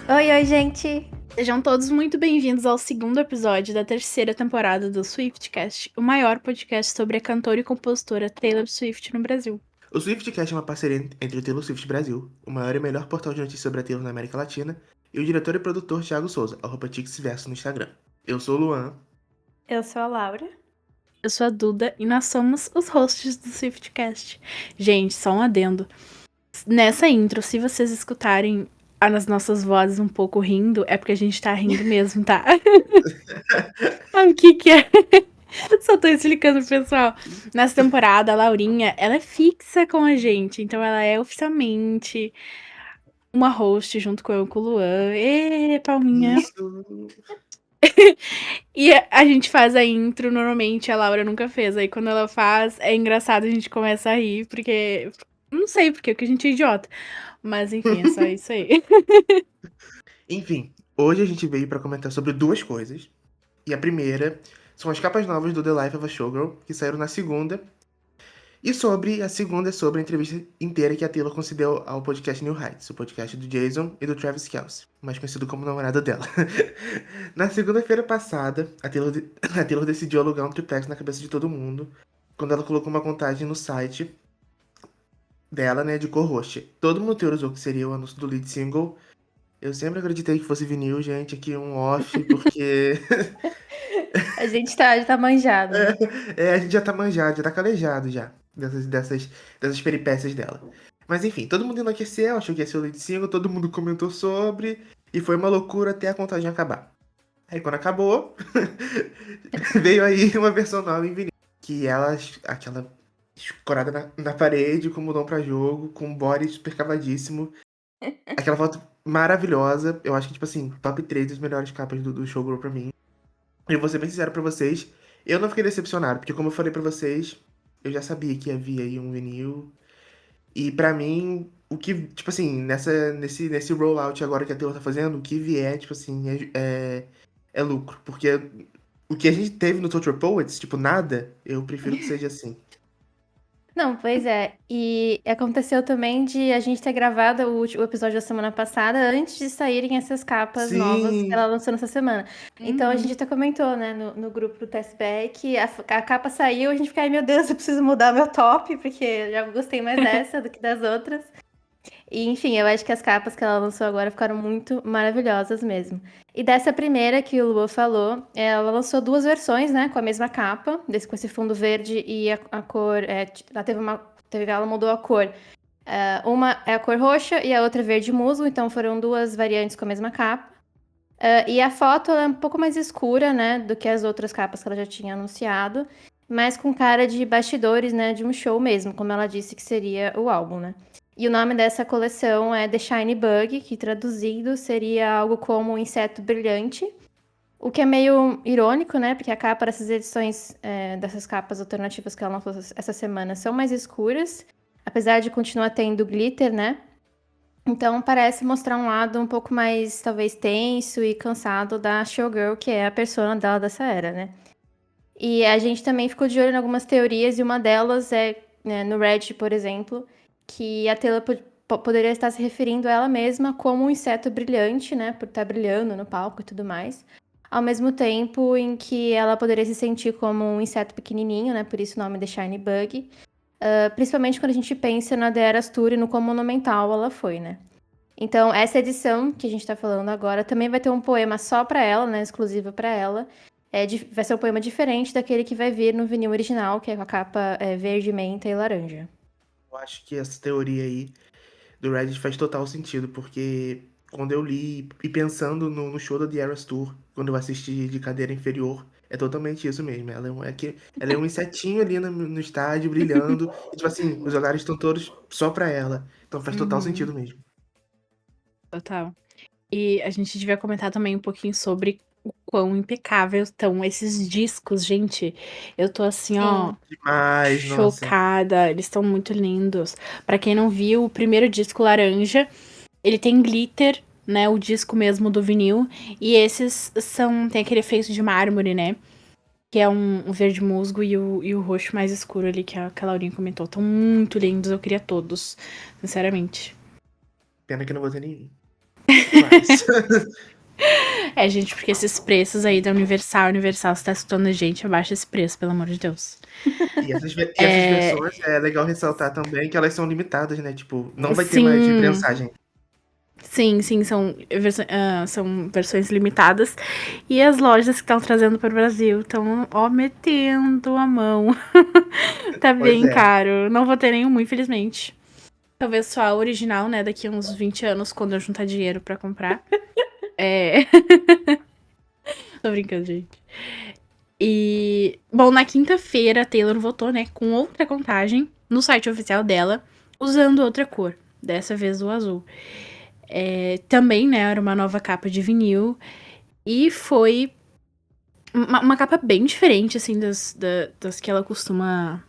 Oi, oi, gente! Sejam todos muito bem-vindos ao segundo episódio da terceira temporada do Swiftcast, o maior podcast sobre a cantora e compositora Taylor Swift no Brasil. O Swiftcast é uma parceria entre o Taylor Swift Brasil, o maior e melhor portal de notícias sobre a Taylor na América Latina, e o diretor e produtor Thiago Souza, @tixverso no Instagram. Eu sou o Luan. Eu sou a Laura. Eu sou a Duda e nós somos os hosts do Swiftcast. Gente, só um adendo. Nessa intro, se vocês escutarem as nossas vozes um pouco rindo, é porque a gente tá rindo mesmo, tá? Sabe o que é? Só tô explicando pro pessoal. Nessa temporada, a Laurinha, ela é fixa com a gente, então ela é oficialmente uma host junto com eu e com o Luan. Ê, palminha. Isso. E a gente faz a intro, normalmente a Laura nunca fez. Aí quando ela faz, é engraçado, a gente começa a rir, porque. Não sei porque, porque a gente é idiota. Mas enfim, é só isso aí. Enfim, hoje a gente veio para comentar sobre duas coisas. E a primeira são as capas novas do The Life of a Showgirl, que saíram na segunda. E a segunda é sobre a entrevista inteira que a Taylor concedeu ao podcast New Heights, o podcast do Jason e do Travis Kelce, mais conhecido como namorado dela. Na segunda-feira passada, a Taylor decidiu alugar um triplex na cabeça de todo mundo, quando ela colocou uma contagem no site dela, né, de cor roxa. Todo mundo teorizou que seria o anúncio do lead single. Eu sempre acreditei que fosse vinil, gente, aqui um off, porque A gente tá manjado, né? a gente já tá manjado, já tá calejado já, dessas peripécias dela. Mas enfim, todo mundo enlouqueceu, achou que ia ser o lead single, todo mundo comentou sobre, e foi uma loucura até a contagem acabar. Aí quando acabou, veio aí uma versão nova em vinil, que ela, aquela escorada na parede, com mudão pra jogo, com um body super cavadíssimo, aquela foto maravilhosa, eu acho que, tipo assim, top 3 das melhores capas do Showgirl pra mim. E vou ser bem sincero pra vocês, eu não fiquei decepcionado, porque como eu falei pra vocês, eu já sabia que havia aí um vinil. E pra mim, o que, tipo assim, nesse rollout agora que a Taylor tá fazendo, o que vier, tipo assim, é lucro. Porque o que a gente teve no Torture Poets, tipo, nada, eu prefiro que seja assim. Não, pois é. E aconteceu também de a gente ter gravado o episódio da semana passada antes de saírem essas capas novas que Sim, ela lançou nessa semana. Então a Uhum. gente até comentou, né, no grupo do Testback, a capa saiu, a gente fica, ai meu Deus, eu preciso mudar meu top, porque eu já gostei mais dessa do que das outras. E, enfim, eu acho que as capas que ela lançou agora ficaram muito maravilhosas mesmo. E dessa primeira que o Lua falou, ela lançou duas versões, né? Com a mesma capa, com esse fundo verde e a cor. Ela ela mudou a cor. Uma é a cor roxa e a outra é verde musgo, então foram duas variantes com a mesma capa. E a foto ela é um pouco mais escura, né? Do que as outras capas que ela já tinha anunciado. Mas com cara de bastidores, né? De um show mesmo, como ela disse que seria o álbum, né? E o nome dessa coleção é The Shiny Bug, que traduzido seria algo como um inseto brilhante. O que é meio irônico, né? Porque a capa dessas edições, dessas capas alternativas que ela lançou essa semana, são mais escuras, apesar de continuar tendo glitter, né? Então parece mostrar um lado um pouco mais, talvez, tenso e cansado da Showgirl, que é a persona dela dessa era, né? E a gente também ficou de olho em algumas teorias, e uma delas é, né, no Reddit, por exemplo, que a Taylor poderia estar se referindo a ela mesma como um inseto brilhante, né, por estar brilhando no palco e tudo mais. Ao mesmo tempo em que ela poderia se sentir como um inseto pequenininho, né, por isso o nome The Shiny Bug. Principalmente quando a gente pensa na The Eras Tour e no quão monumental ela foi, né. Então, essa edição que a gente tá falando agora também vai ter um poema só pra ela, né, exclusivo pra ela. Vai ser um poema diferente daquele que vai vir no vinil original, que é com a capa verde, menta e laranja. eu acho que essa teoria aí do Reddit faz total sentido, porque quando eu li e pensando no show da The Eras Tour, quando eu assisti de cadeira inferior, é totalmente isso mesmo. Ela é um insetinho ali no estádio, brilhando, e tipo assim, os olhares estão todos só pra ela. Então faz total Uhum. sentido mesmo. Total. E a gente devia comentar também um pouquinho sobre o quão impecáveis estão esses discos, gente. Eu tô assim, ó, Sim. Demais, nossa. chocada. Eles estão muito lindos. Pra quem não viu, o primeiro disco laranja, ele tem glitter, né? O disco mesmo do vinil. E esses tem aquele efeito de mármore, né? Que é um verde musgo e o roxo mais escuro ali que a Laurinha comentou. Estão muito lindos, eu queria todos, sinceramente. Pena que eu não vou ter nenhum. Mas... É, gente, porque esses preços aí da Universal, você tá escutando a gente, abaixa esse preço, pelo amor de Deus. E essas versões, é legal ressaltar também que elas são limitadas, né? Tipo, não vai ter mais de Sim, prensagem. sim, são versões limitadas. E as lojas que estão trazendo para o Brasil estão, ó, metendo a mão. Tá Pois bem é. caro. Não vou ter nenhuma, infelizmente. Talvez só a original, né? Daqui a uns 20 anos, quando eu juntar dinheiro pra comprar. É. Tô brincando, gente. E, bom, na quinta-feira, a Taylor voltou, né, com outra contagem no site oficial dela, usando outra cor. Dessa vez o azul. Também, né, era uma nova capa de vinil. E foi uma capa bem diferente, assim, das que ela costuma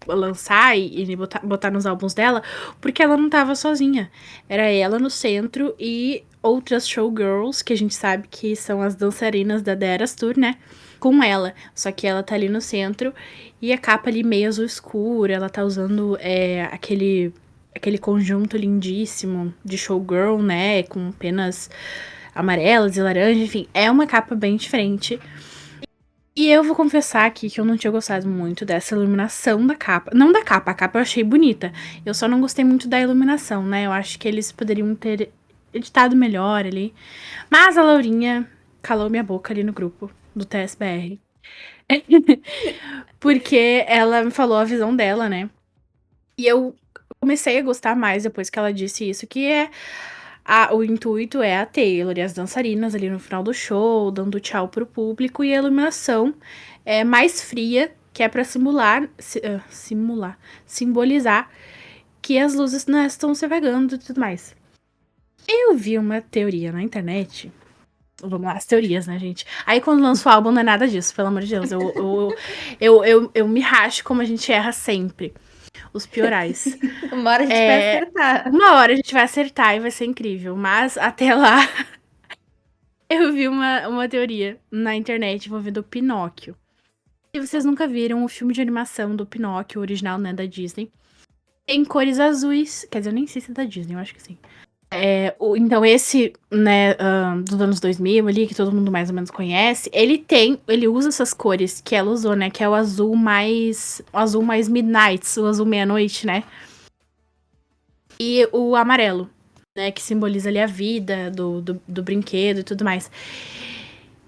lançar e botar nos álbuns dela, porque ela não tava sozinha. Era ela no centro e outras showgirls, que a gente sabe que são as dançarinas da The Eras Tour, né? Com ela. Só que ela tá ali no centro e a capa ali meio azul escuro, ela tá usando aquele conjunto lindíssimo de showgirl, né? Com penas amarelas e laranja, enfim. É uma capa bem diferente. E eu vou confessar aqui que eu não tinha gostado muito dessa iluminação da capa. Não da capa, a capa eu achei bonita. Eu só não gostei muito da iluminação, né? Eu acho que eles poderiam ter editado melhor ali. Mas a Laurinha calou minha boca ali no grupo do TSBR. Porque ela me falou a visão dela, né? E eu comecei a gostar mais depois que ela disse isso, que o intuito é a Taylor e as dançarinas ali no final do show, dando tchau pro público, e a iluminação é mais fria, que é pra simbolizar que as luzes, né, estão se apagando e tudo mais. Eu vi uma teoria na internet. Vamos lá, as teorias, né, gente? Aí quando lança o álbum não é nada disso, pelo amor de Deus. Eu me racho como a gente erra sempre. Os piorais. Uma hora a gente vai acertar. Uma hora a gente vai acertar e vai ser incrível. Mas até lá, eu vi uma teoria na internet envolvendo o Pinóquio. Se vocês nunca viram o filme de animação do Pinóquio, original, né, da Disney, tem cores azuis. Quer dizer, eu nem sei se é da Disney, eu acho que sim. Então esse, né, dos anos 2000 ali, que todo mundo mais ou menos conhece, ele usa essas cores que ela usou, né, que é o azul mais midnight, o azul meia-noite, né, e o amarelo, né, que simboliza ali a vida do brinquedo e tudo mais.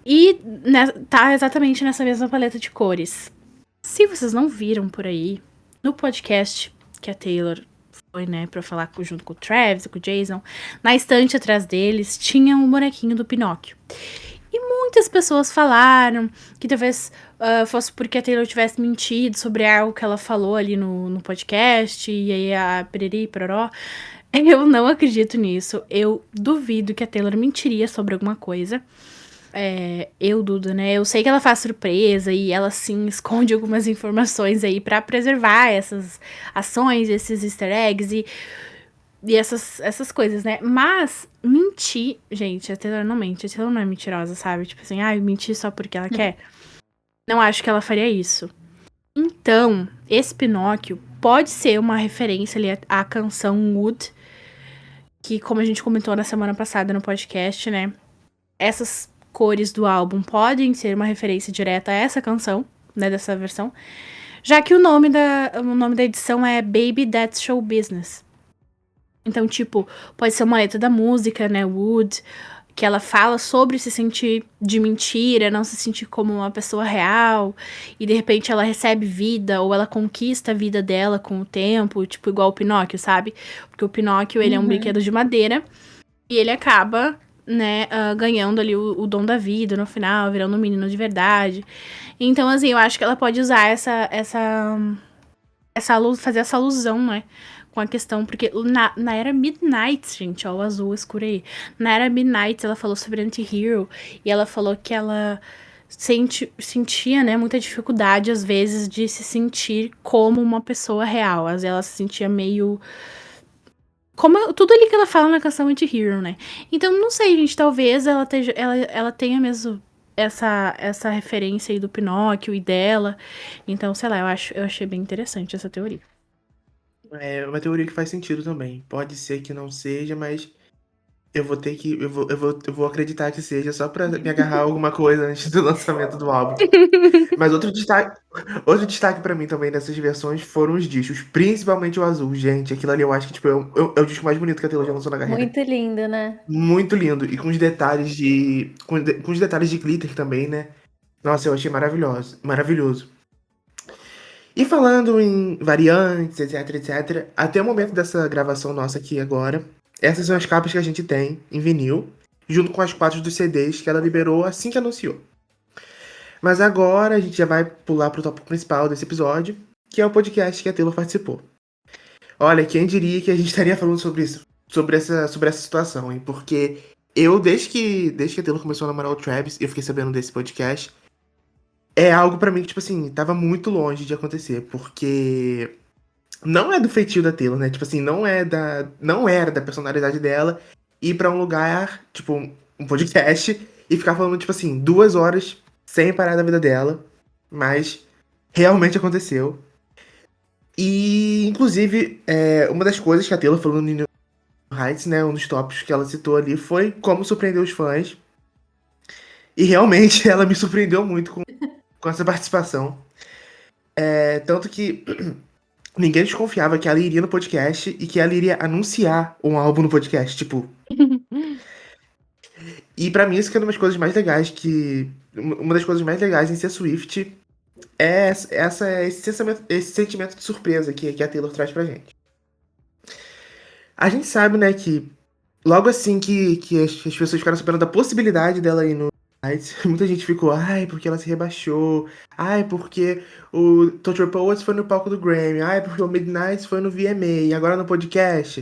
E né, tá exatamente nessa mesma paleta de cores. Se vocês não viram por aí, no podcast que a Taylor foi, né, pra falar junto com o Travis, com o Jason, na estante atrás deles tinha um bonequinho do Pinóquio. E muitas pessoas falaram que talvez fosse porque a Taylor tivesse mentido sobre algo que ela falou ali no podcast, e aí a periri, pororó. Eu não acredito nisso. Eu duvido que a Taylor mentiria sobre alguma coisa. Eu dudo, né? Eu sei que ela faz surpresa e ela, sim, esconde algumas informações aí pra preservar essas ações, esses easter eggs e essas coisas, né? Mas mentir, gente, a Taylor não mente. A Taylor não é mentirosa, sabe? Tipo assim, mentir só porque ela quer. Não acho que ela faria isso. Então, esse Pinóquio pode ser uma referência ali à canção Wood, que, como a gente comentou na semana passada no podcast, né? Essas cores do álbum podem ser uma referência direta a essa canção, né? Dessa versão. Já que o nome da edição é Baby That's Show Business. Então, tipo, pode ser uma letra da música, né? Wood, que ela fala sobre se sentir de mentira, não se sentir como uma pessoa real, e de repente ela recebe vida, ou ela conquista a vida dela com o tempo, tipo, igual o Pinóquio, sabe? Porque o Pinóquio, ele é um brinquedo de madeira, e ele acaba, né, ganhando ali o dom da vida no final, virando um menino de verdade. Então, assim, eu acho que ela pode usar fazer essa alusão, né? Com a questão, porque na era Midnight, gente, ó, o azul escuro aí. Na era Midnight, ela falou sobre Anti-Hero, e ela falou que ela sentia, né, muita dificuldade, às vezes, de se sentir como uma pessoa real. Às vezes ela se sentia meio... Como tudo ali que ela fala na canção Anti-Hero, né? Então, não sei, gente, talvez ela tenha mesmo essa referência aí do Pinóquio e dela. Então, sei lá, eu achei bem interessante essa teoria. É uma teoria que faz sentido também. Pode ser que não seja, mas Eu vou ter que. Eu vou acreditar que seja só pra me agarrar a alguma coisa antes do lançamento do álbum. Mas outro destaque pra mim também dessas versões foram os discos, principalmente o azul. Gente, aquilo ali eu acho que tipo, é o disco mais bonito que a Taylor já lançou na carreira. Muito lindo, né? Muito lindo. E com os detalhes de. Com os detalhes de glitter também, né? Nossa, eu achei maravilhoso. Maravilhoso. E falando em variantes, etc, etc, até o momento dessa gravação nossa aqui agora, essas são as capas que a gente tem em vinil, junto com as 4 dos CDs que ela liberou assim que anunciou. Mas agora a gente já vai pular pro tópico principal desse episódio, que é o podcast que a Taylor participou. Olha, quem diria que a gente estaria falando sobre isso, sobre essa situação, hein? Porque desde que a Taylor começou a namorar o Travis, eu fiquei sabendo desse podcast. É algo pra mim que, tipo assim, tava muito longe de acontecer, porque não é do feitio da Taylor, né? Tipo assim, não era da personalidade dela ir pra um lugar, tipo, um podcast e ficar falando, tipo assim, 2 horas sem parar da vida dela. Mas realmente aconteceu. E, inclusive, uma das coisas que a Taylor falou no New Heights, né? Um dos tópicos que ela citou ali foi como surpreender os fãs. E realmente ela me surpreendeu muito com essa participação. Tanto que ninguém desconfiava que ela iria no podcast e que ela iria anunciar um álbum no podcast, tipo. E pra mim isso que é uma das coisas mais legais uma das coisas mais legais em ser Swift esse sentimento de surpresa que a Taylor traz pra gente. A gente sabe, né, que logo assim que as pessoas ficaram sabendo da possibilidade dela ir no Nights, muita gente ficou, ai, porque ela se rebaixou, ai, porque o Torture Poets foi no palco do Grammy, ai, porque o Midnight foi no VMA, e agora no podcast.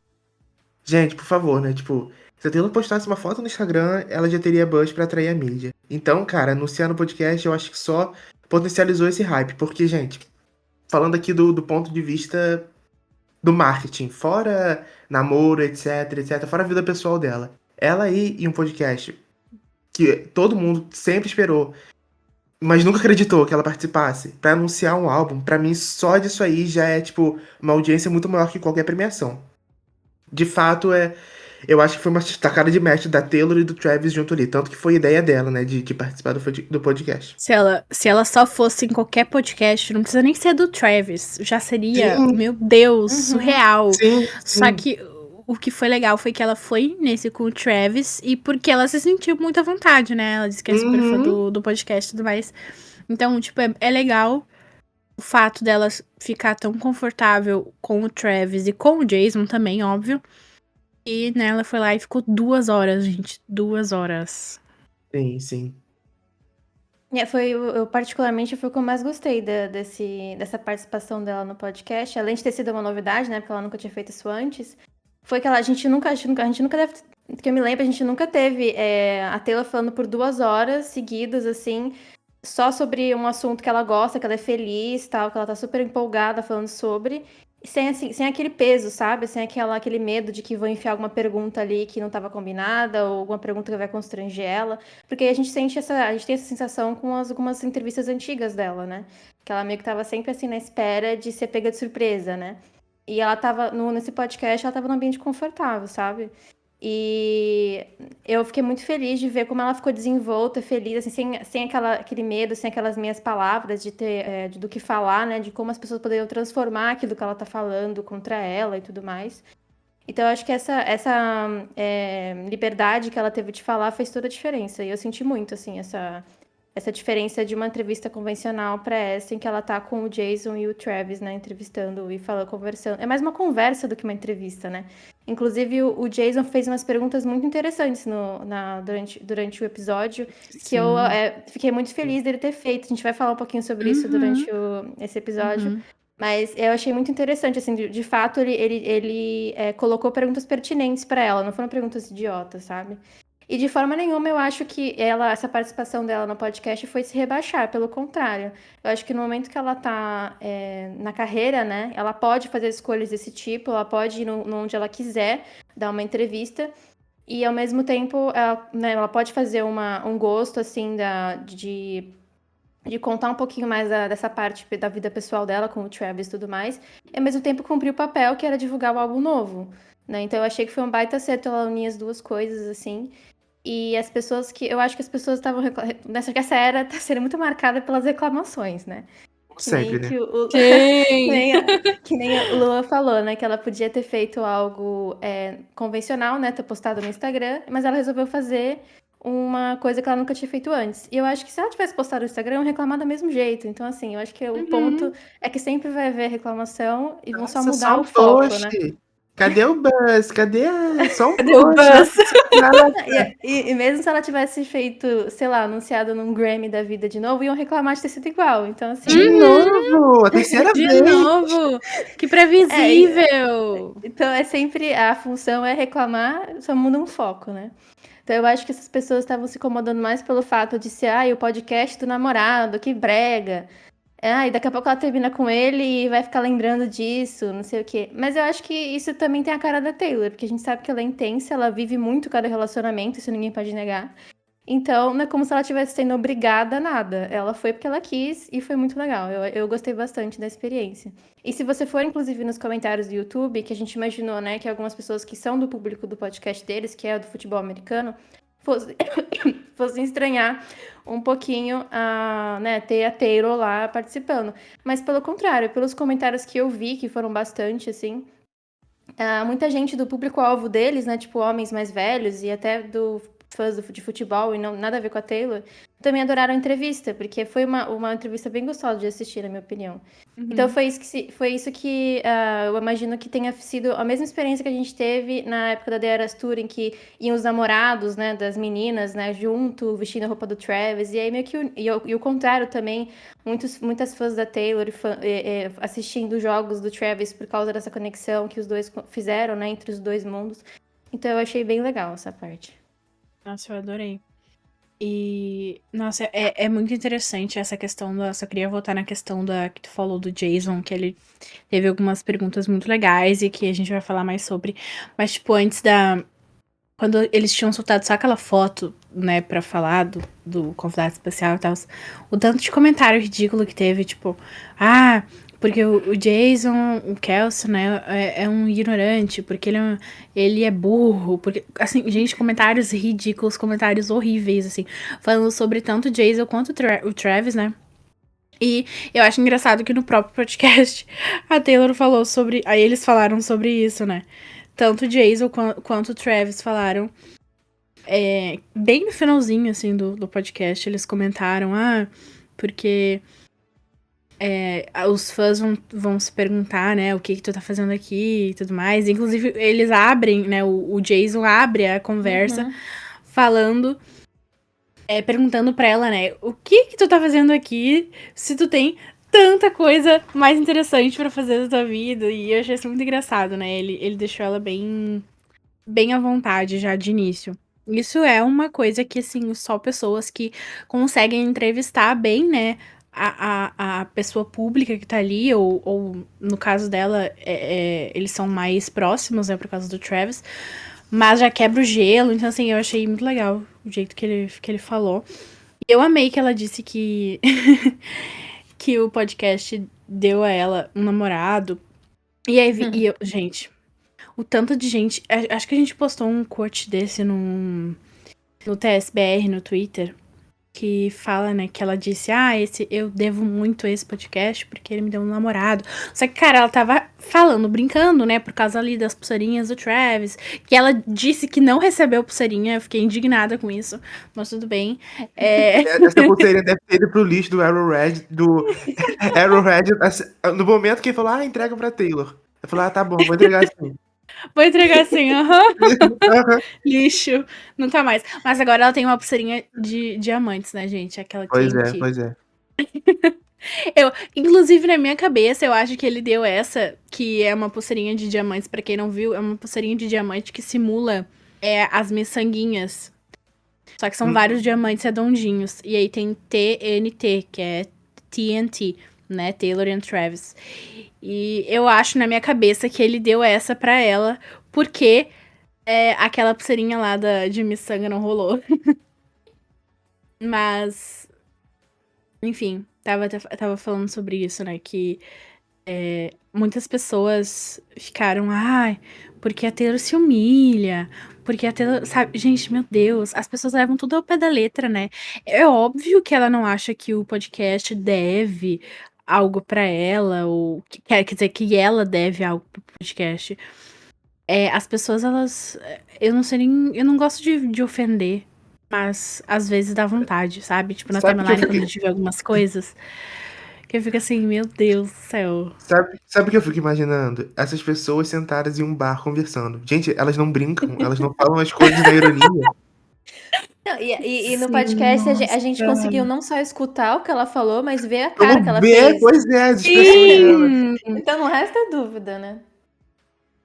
Gente, por favor, né? Tipo, se a Taylor postasse uma foto no Instagram, ela já teria buzz pra atrair a mídia. Então, cara, anunciar no podcast, eu acho que só potencializou esse hype. Porque, gente, falando aqui do ponto de vista do marketing, fora namoro, etc, etc, fora a vida pessoal dela. Ela ir em um podcast que todo mundo sempre esperou, mas nunca acreditou que ela participasse, pra anunciar um álbum, pra mim só disso aí já é, tipo, uma audiência muito maior que qualquer premiação. De fato, eu acho que foi uma tacada de mestre da Taylor e do Travis junto ali. Tanto que foi ideia dela, né, de participar do podcast. Se ela só fosse em qualquer podcast, não precisa nem ser do Travis, já seria, Sim, meu Deus, Uhum. surreal. sim, Só sim. que o que foi legal foi que ela foi nesse com o Travis e porque ela se sentiu muito à vontade, né? Ela disse que é super fã Uhum. do podcast e tudo mais. Então, tipo, é legal o fato dela ficar tão confortável com o Travis e com o Jason também, óbvio. E, né, ela foi lá e ficou 2 horas, gente. 2 horas. Sim, sim. Eu particularmente foi o que eu mais gostei dessa participação dela no podcast. Além de ter sido uma novidade, né? Porque ela nunca tinha feito isso antes. Foi que a gente nunca deve. Que eu me lembro, a gente nunca teve a Taylor falando por 2 horas seguidas, assim, só sobre um assunto que ela gosta, que ela é feliz, tal, que ela tá super empolgada falando sobre. E sem, assim, sem aquele peso, sabe? Sem aquele medo de que vão enfiar alguma pergunta ali que não estava combinada, ou alguma pergunta que vai constranger ela. Porque a gente a gente tem essa sensação com algumas entrevistas antigas dela, né? Que ela meio que tava sempre assim na espera de ser pega de surpresa, né? E ela tava, nesse podcast, ela tava num ambiente confortável, sabe? E eu fiquei muito feliz de ver como ela ficou desenvolta, feliz, assim, sem aquele medo, sem aquelas minhas palavras de ter do que falar, né? De como as pessoas poderiam transformar aquilo que ela tá falando contra ela e tudo mais. Então, eu acho que essa liberdade que ela teve de falar fez toda a diferença. E eu senti muito, assim, essa diferença de uma entrevista convencional para essa, em que ela tá com o Jason e o Travis, né, entrevistando e falando, conversando. É mais uma conversa do que uma entrevista, né? Inclusive, o Jason fez umas perguntas muito interessantes durante o episódio, que eu Sim. fiquei muito feliz dele ter feito. A gente vai falar um pouquinho sobre isso Uhum. durante esse episódio. Uhum. Mas eu achei muito interessante, assim, de fato, ele colocou perguntas pertinentes para ela, não foram perguntas idiotas, sabe? E de forma nenhuma eu acho que essa participação dela no podcast foi se rebaixar, pelo contrário. Eu acho que no momento que ela tá na carreira, né, ela pode fazer escolhas desse tipo, ela pode ir onde ela quiser, dar uma entrevista, e ao mesmo tempo, né, ela pode fazer um gosto, assim, de contar um pouquinho mais dessa parte da vida pessoal dela com o Travis e tudo mais, e ao mesmo tempo cumprir o papel que era divulgar o álbum novo. né? Então eu achei que foi um baita acerto ela unir as duas coisas, assim. E as pessoas que... Eu acho que as pessoas estavam... Acho que essa era tá sendo muito marcada pelas reclamações, né? Como Que nem sempre, né? que o, Sim! que nem o Lua falou, né? Que ela podia ter feito algo convencional, né? Ter postado no Instagram, mas ela resolveu fazer uma coisa que ela nunca tinha feito antes. E eu acho que se ela tivesse postado no Instagram, iam reclamar do mesmo jeito. Então, assim, eu acho que o ponto é que sempre vai haver reclamação e vão só Nossa, mudar só o um foco, né? post. Cadê o buzz? Cadê só um Cadê o post? buzz? E mesmo se ela tivesse feito, sei lá, anunciado num Grammy da vida de novo, iam reclamar de ter sido igual. Então, De assim, novo! A terceira De vez! novo! Que é, previsível! então é sempre a função é reclamar, só muda um foco, né? Então eu acho que essas pessoas estavam se incomodando mais pelo fato de ser, o podcast do namorado, que brega. E daqui a pouco ela termina com ele e vai ficar lembrando disso, não sei o quê. Mas eu acho que isso também tem a cara da Taylor, porque a gente sabe que ela é intensa, ela vive muito cada relacionamento, isso ninguém pode negar. Então, não é como se ela estivesse sendo obrigada a nada. Ela foi porque ela quis e foi muito legal. Eu gostei bastante da experiência. E se você for, inclusive, nos comentários do YouTube, que a gente imaginou, né, que algumas pessoas que são do público do podcast deles, que é o do futebol americano, fossem, fossem estranhar um pouquinho ter a Taylor lá participando. Mas, pelo contrário, pelos comentários que eu vi, que foram bastante, assim, muita gente do público-alvo deles, né, tipo homens mais velhos e até do fãs de futebol e não nada a ver com a Taylor, também adoraram a entrevista, porque foi uma entrevista bem gostosa de assistir, na minha opinião. Então foi isso que eu imagino que tenha sido a mesma experiência que a gente teve na época da The Eras Tour, em que iam os namorados, né, das meninas, né, junto, vestindo a roupa do Travis, e aí meio que e o contrário também, muitas fãs da Taylor assistindo jogos do Travis por causa dessa conexão que os dois fizeram, né, entre os dois mundos. Então eu achei bem legal essa parte. Nossa, eu adorei. E, nossa, é muito interessante essa questão da. Só queria voltar na questão da que tu falou do Jason, que ele teve algumas perguntas muito legais e que a gente vai falar mais sobre. Mas, tipo, antes da. Quando eles tinham soltado só aquela foto, né, pra falar do convidado especial e tal, o tanto de comentário ridículo que teve, tipo, porque o Jason, o Kelso, né, é um ignorante, porque ele é burro, porque, assim, gente, comentários ridículos, comentários horríveis, assim, falando sobre tanto o Jason quanto o Travis, né. E eu acho engraçado que no próprio podcast a Taylor falou sobre. Aí eles falaram sobre isso, né? Tanto o Jason quanto o Travis falaram. Bem no finalzinho, assim, do podcast, eles comentaram, porque os fãs vão se perguntar, né, o que tu tá fazendo aqui e tudo mais. Inclusive, eles abrem, né, o Jason abre a conversa falando, perguntando pra ela, né, o que tu tá fazendo aqui se tu tem tanta coisa mais interessante pra fazer da tua vida. E eu achei isso muito engraçado, né, ele deixou ela bem à vontade já de início. Isso é uma coisa que, assim, só pessoas que conseguem entrevistar bem, né, a pessoa pública que tá ali, ou no caso dela, eles são mais próximos, né, por causa do Travis, mas já quebra o gelo, então, assim, eu achei muito legal o jeito que ele falou. Eu amei que ela disse que, que o podcast deu a ela um namorado, e aí, gente, o tanto de gente. Acho que a gente postou um quote desse no TSBR, no Twitter, que fala, né, que ela disse, eu devo muito a esse podcast porque ele me deu um namorado. Só que, cara, ela tava falando, brincando, né, por causa ali das pulseirinhas do Travis, que ela disse que não recebeu pulseirinha, eu fiquei indignada com isso, mas tudo bem. Essa pulseirinha deve ter ido pro lixo do Arrowhead, assim, no momento que ele falou, entrega pra Taylor. Eu falei, tá bom, vou entregar assim. Vou entregar assim, lixo, nunca mais. Mas agora ela tem uma pulseirinha de diamantes, né, gente? Aquela Pois quente. pois é. Inclusive, na minha cabeça, eu acho que ele deu essa, que é uma pulseirinha de diamantes, pra quem não viu, é uma pulseirinha de diamante que simula as miçanguinhas. Só que são vários diamantes redondinhos. E aí tem TNT, que é TNT, né? Taylor and Travis. E eu acho na minha cabeça que ele deu essa pra ela, porque aquela pulseirinha lá de miçanga não rolou. Mas, enfim, tava falando sobre isso, né? Que muitas pessoas ficaram, ai, porque a Taylor se humilha, porque a Taylor, sabe, gente, meu Deus, as pessoas levam tudo ao pé da letra, né? É óbvio que ela não acha que o podcast deve algo pra ela, ou quer dizer que ela deve algo pro podcast. As pessoas, elas, eu não sei nem, eu não gosto de ofender, mas às vezes dá vontade, sabe? Tipo, na Sabe que eu timeline, quando a fico, gente vê algumas coisas, que eu fico assim, meu Deus do céu. sabe o que eu fico imaginando? Essas pessoas sentadas em um bar conversando. Gente, elas não brincam, elas não falam as coisas na ironia. Não, e no Sim, podcast a nossa. gente conseguiu não só escutar o que ela falou, mas ver a cara que Como ela ver, fez. pois é, as expressões dela. Sim! Então não resta dúvida, né?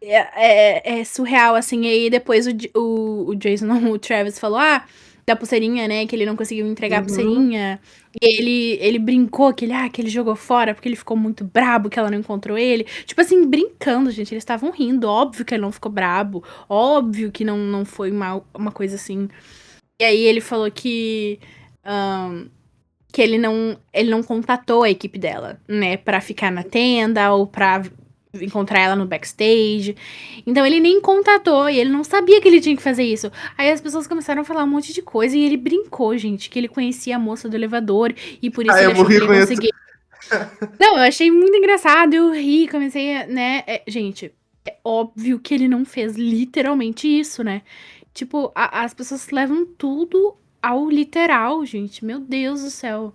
É surreal, assim. E aí depois o Jason, não, o Travis falou, da pulseirinha, né? Que ele não conseguiu entregar a Uhum. pulseirinha. E ele brincou que ele jogou fora porque ele ficou muito brabo, que ela não encontrou ele. Tipo assim, brincando, gente. Eles estavam rindo. Óbvio que ele não ficou brabo. Óbvio que não foi uma coisa assim. E aí ele falou que ele não contatou a equipe dela, né, pra ficar na tenda ou pra encontrar ela no backstage. Então ele nem contatou e ele não sabia que ele tinha que fazer isso. Aí as pessoas começaram a falar um monte de coisa e ele brincou, gente, que ele conhecia a moça do elevador e por isso Ah, ele eu achou que morri ele ia com isso. conseguir. Não, eu achei muito engraçado, eu ri, comecei a, né, gente, é óbvio que ele não fez literalmente isso, né? Tipo, as pessoas levam tudo ao literal, gente. Meu Deus do céu.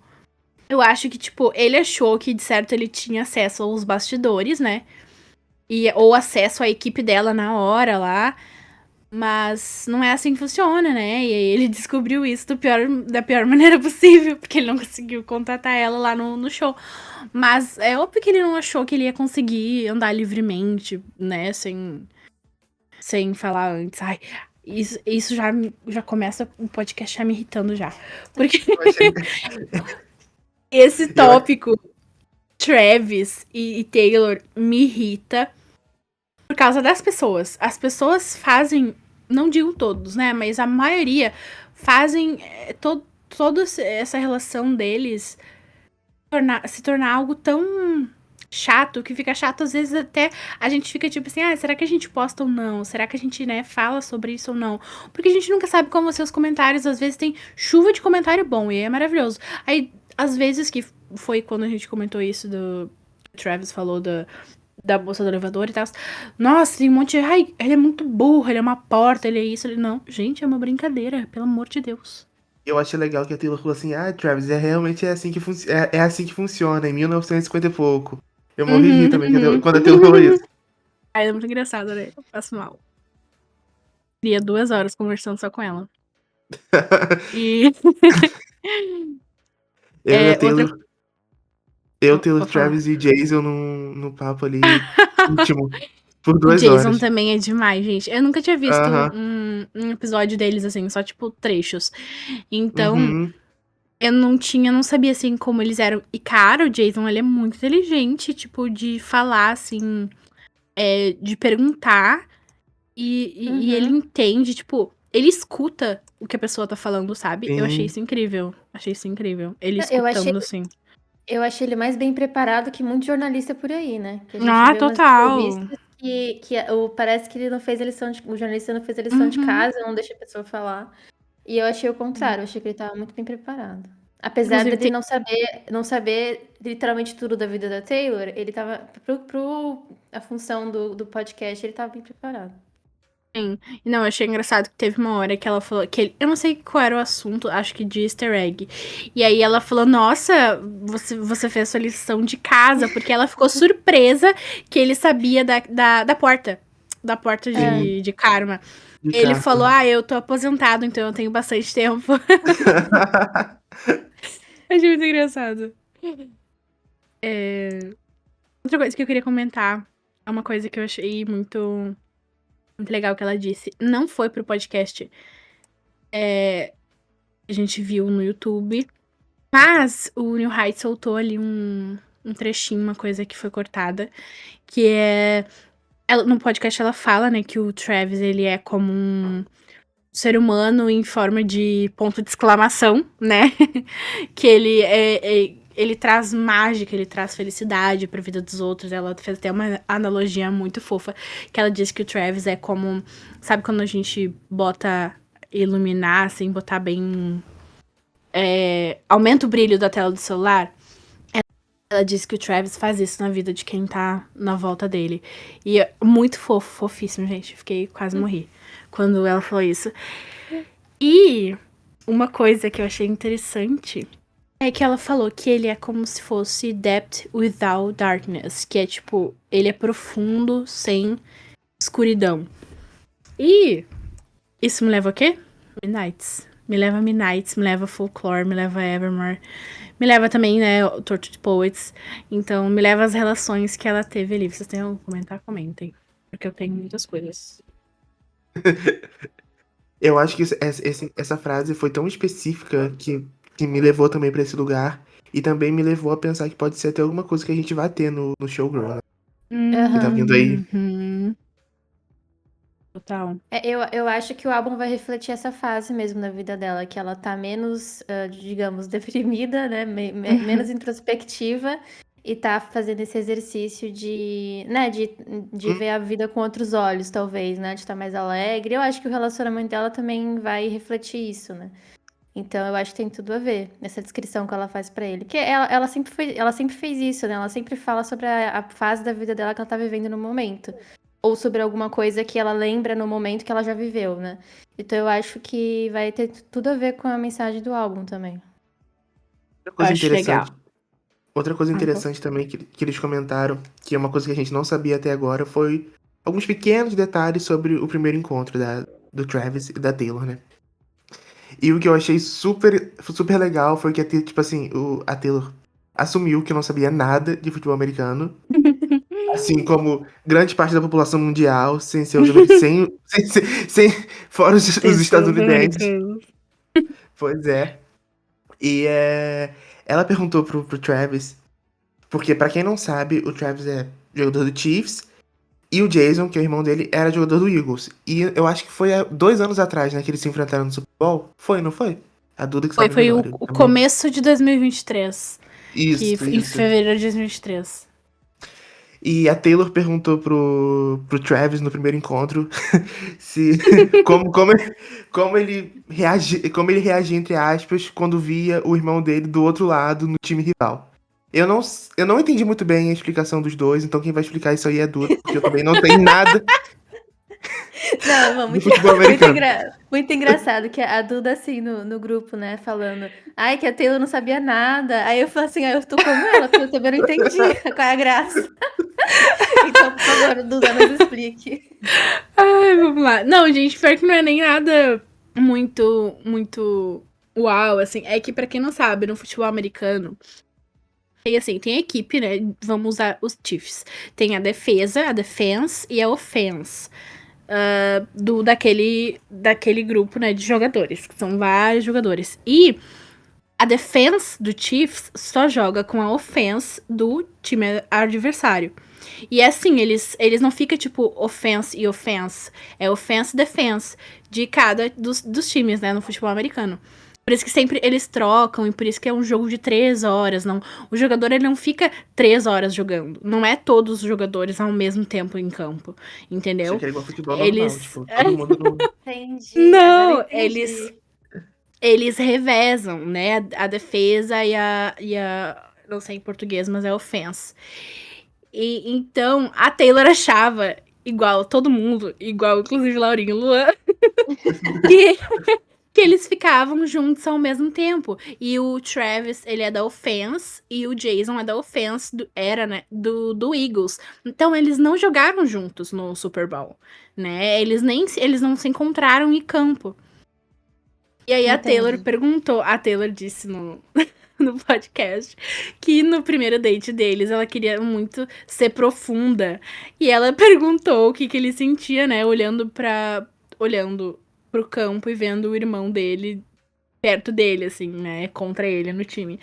Eu acho que, tipo, ele achou que, de certo, ele tinha acesso aos bastidores, né? Ou acesso à equipe dela na hora lá. Mas não é assim que funciona, né? E aí ele descobriu isso da pior maneira possível, porque ele não conseguiu contatar ela lá no show. Mas é óbvio que ele não achou que ele ia conseguir andar livremente, né? Sem falar antes. Ai, isso já começa o podcast já me irritando já. Porque Eu achei. esse Eu, tópico Travis e Taylor me irrita por causa das pessoas. As pessoas fazem, não digo todos, né? Mas a maioria fazem toda essa relação deles se tornar algo tão chato, que fica chato às vezes até a gente fica tipo assim, será que a gente posta ou não? Será que a gente, né, fala sobre isso ou não? Porque a gente nunca sabe como vão ser os comentários, às vezes tem chuva de comentário bom e é maravilhoso. Aí, às vezes que foi quando a gente comentou isso do Travis falou da moça do elevador e tal. Nossa, tem um monte de. Ai, ele é muito burro, ele é uma porta, ele é isso, ele. Não, gente, é uma brincadeira, pelo amor de Deus. eu achei legal que a Taylor falou assim, Travis, realmente assim que é assim que funciona, em 1950 e pouco. Eu morri de rir também quando a Taylor falou isso. Ai, é muito engraçado, né? Eu passo mal. Queria 2 horas conversando só com ela. E Eu e a outra. Taylor, Vou falar. Travis e Jason no papo ali íntimo por O 2 Jason horas. também é demais, gente. Eu nunca tinha visto Aham. um episódio deles assim, só tipo trechos. Então, Uhum. eu não sabia assim como eles eram. E cara, o Jason, ele é muito inteligente, tipo, de falar assim, de perguntar e ele Uhum. entende, tipo, ele escuta o que a pessoa tá falando, sabe? Eu achei Sim. isso incrível. Achei isso incrível. Ele Eu achei, escutando, assim. eu achei ele mais bem preparado que muito jornalista por aí, né? Que a gente vê umas Total. entrevistas que parece que ele não fez a lição o jornalista não fez a lição de Uhum. casa, não deixa a pessoa falar. E eu achei o contrário, eu achei que ele estava muito bem preparado. Apesar Inclusive, dele não saber literalmente tudo da vida da Taylor, ele tava a função do podcast, ele tava bem preparado. sim. Não, eu achei engraçado que teve uma hora que ela falou eu não sei qual era o assunto, acho que de easter egg. E aí ela falou, nossa, você fez sua lição de casa, porque ela ficou surpresa que ele sabia da porta. Da porta Sim. de Karma. De Ele carta. falou, eu tô aposentado, então eu tenho bastante tempo. Achei muito engraçado. Outra coisa que eu queria comentar é uma coisa que eu achei muito legal que ela disse. Não foi pro podcast. A gente viu no YouTube. Mas o New Heights soltou ali um trechinho, uma coisa que foi cortada. Que é. No podcast ela fala, né, que o Travis ele é como um ser humano em forma de ponto de exclamação, né? Que ele traz mágica, ele traz felicidade pra vida dos outros. Ela fez até uma analogia muito fofa, que ela disse que o Travis é como... Sabe quando a gente bota iluminar, assim, botar bem... aumenta o brilho da tela do celular? Ela disse que o Travis faz isso na vida de quem tá na volta dele. E é muito fofo, fofíssimo, gente. Fiquei quase morri quando ela falou isso. E uma coisa que eu achei interessante é que ela falou que ele é como se fosse depth without darkness. Que é tipo, ele é profundo sem escuridão. E isso me leva a quê? Midnights. Me leva a Midnights, me leva a Folklore, me leva a Evermore. Me leva também, né, o Tortured Poets. Então, me leva às relações que ela teve ali. Vocês têm algo a comentar? Comentem. Porque eu tenho muitas coisas. Eu acho que essa frase foi tão específica que me levou também pra esse lugar. E também me levou a pensar que pode ser até alguma coisa que a gente vai ter no Showgirl, né? Que tá vindo aí. Total. Eu acho que o álbum vai refletir essa fase mesmo na vida dela, que ela tá menos, digamos, deprimida, né? Menos introspectiva e tá fazendo esse exercício de, né, de ver a vida com outros olhos, talvez, né? De estar mais alegre. Eu acho que o relacionamento dela também vai refletir isso, né? Então eu acho que tem tudo a ver essa descrição que ela faz pra ele. Porque ela sempre fez isso, né? Ela sempre fala sobre a fase da vida dela que ela tá vivendo no momento. Ou sobre alguma coisa que ela lembra no momento que ela já viveu, né? Então eu acho que vai ter tudo a ver com a mensagem do álbum também. Outra coisa interessante também que eles comentaram, que é uma coisa que a gente não sabia até agora, foi alguns pequenos detalhes sobre o primeiro encontro do Travis e da Taylor, né? E o que eu achei super, super legal foi que, tipo assim, a Taylor assumiu que não sabia nada de futebol americano. Assim como grande parte da população mundial, sem ser fora os estadunidenses. Pois é. E ela perguntou pro Travis, porque pra quem não sabe, o Travis é jogador do Chiefs e o Jason, que é o irmão dele, era jogador do Eagles. E eu acho que foi há 2 anos atrás, né, que eles se enfrentaram no Super Bowl. Foi, não foi? A Duda que sabe Foi melhor. o começo de 2023. Isso. Em fevereiro de 2023. E a Taylor perguntou pro Travis no primeiro encontro se como ele reagia, entre aspas, quando via o irmão dele do outro lado no time rival. Eu não entendi muito bem a explicação dos dois, então quem vai explicar isso aí é a Duda, porque eu também não tenho nada Não, do futebol americano. muito engraçado que a Duda, assim, no grupo, né, falando, ai, que a Taylor não sabia nada. Aí eu falo assim, eu tô como ela, porque eu também não entendi qual é a graça. Então, por favor, Duda, nos explique. Ai, vamos lá. Não, gente, pior que não é nem nada muito uau, assim. É que, pra quem não sabe, no futebol americano, tem a equipe, né? Vamos usar os Chiefs. Tem a defesa, a defense e a offense. Daquele grupo, né, de jogadores, que são vários jogadores. E a defense do Chiefs só joga com a offense do time adversário. E é assim, eles não ficam tipo offense e offense. É offense e defense de cada dos times, né, no futebol americano. Por isso que sempre eles trocam e por isso que é um jogo de 3 horas. Não, o jogador ele não fica 3 horas jogando. Não é todos os jogadores ao mesmo tempo em campo, entendeu? Achei que era igual futebol Eles... normal, tipo, todo mundo no... Entendi. Não, entendi. eles revezam, né? A defesa e a não sei em português, mas é offense. E então a Taylor achava igual todo mundo, igual inclusive Laurinho e Luan, que eles ficavam juntos ao mesmo tempo. E o Travis, ele é da offense e o Jason é da offense, né, do Eagles. Então eles não jogaram juntos no Super Bowl, né? Eles não se encontraram em campo. E aí a Taylor disse no podcast que no primeiro date deles ela queria muito ser profunda. E ela perguntou o que ele sentia, né, olhando pro campo e vendo o irmão dele perto dele, assim, né, contra ele no time.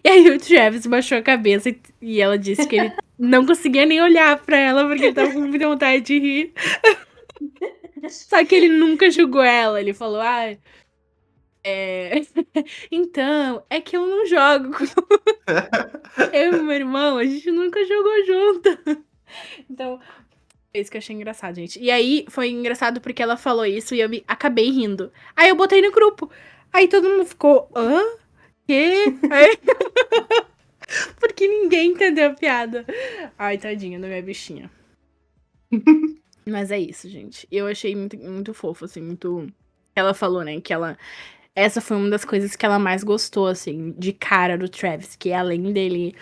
E aí o Travis baixou a cabeça e ela disse que ele não conseguia nem olhar pra ela porque ele tava com muita vontade de rir. Só que ele nunca julgou ela, ele falou, Então, é que eu não jogo. Eu e meu irmão, a gente nunca jogou junto. Então, é isso que eu achei engraçado, gente. E aí, foi engraçado porque ela falou isso e eu acabei rindo. Aí eu botei no grupo. Aí todo mundo ficou, hã? Quê? Aí, porque ninguém entendeu a piada. Ai, tadinha da minha bichinha. Mas é isso, gente. Eu achei muito, muito fofo, assim, muito... Ela falou, né, que ela... Essa foi uma das coisas que ela mais gostou, assim, de cara do Travis. Que além dele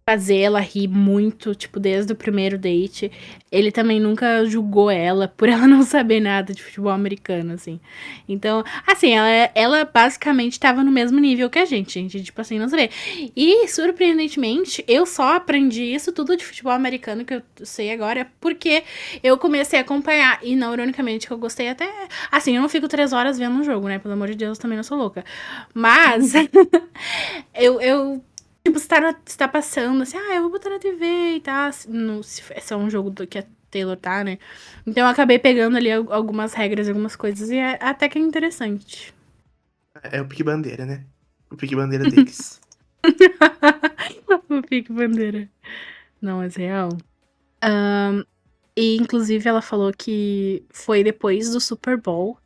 fazer ela rir muito, tipo, desde o primeiro date. Ele também nunca julgou ela por ela não saber nada de futebol americano, assim. Então, assim, ela basicamente tava no mesmo nível que a gente, tipo assim, não sabia. E, surpreendentemente, eu só aprendi isso tudo de futebol americano que eu sei agora porque eu comecei a acompanhar. E, não, ironicamente, que eu gostei até... Assim, eu não fico 3 horas vendo um jogo, né? Pelo amor de Deus, também não sou louca. Mas, eu tipo, se tá passando, assim, eu vou botar na TV e tal. Se é um jogo que a Taylor tá, né? Então eu acabei pegando ali algumas regras, algumas coisas, e até que é interessante. É o Pique Bandeira, né? O Pique Bandeira deles. O Pique Bandeira. Não, mas real. E, inclusive, ela falou que foi depois do Super Bowl.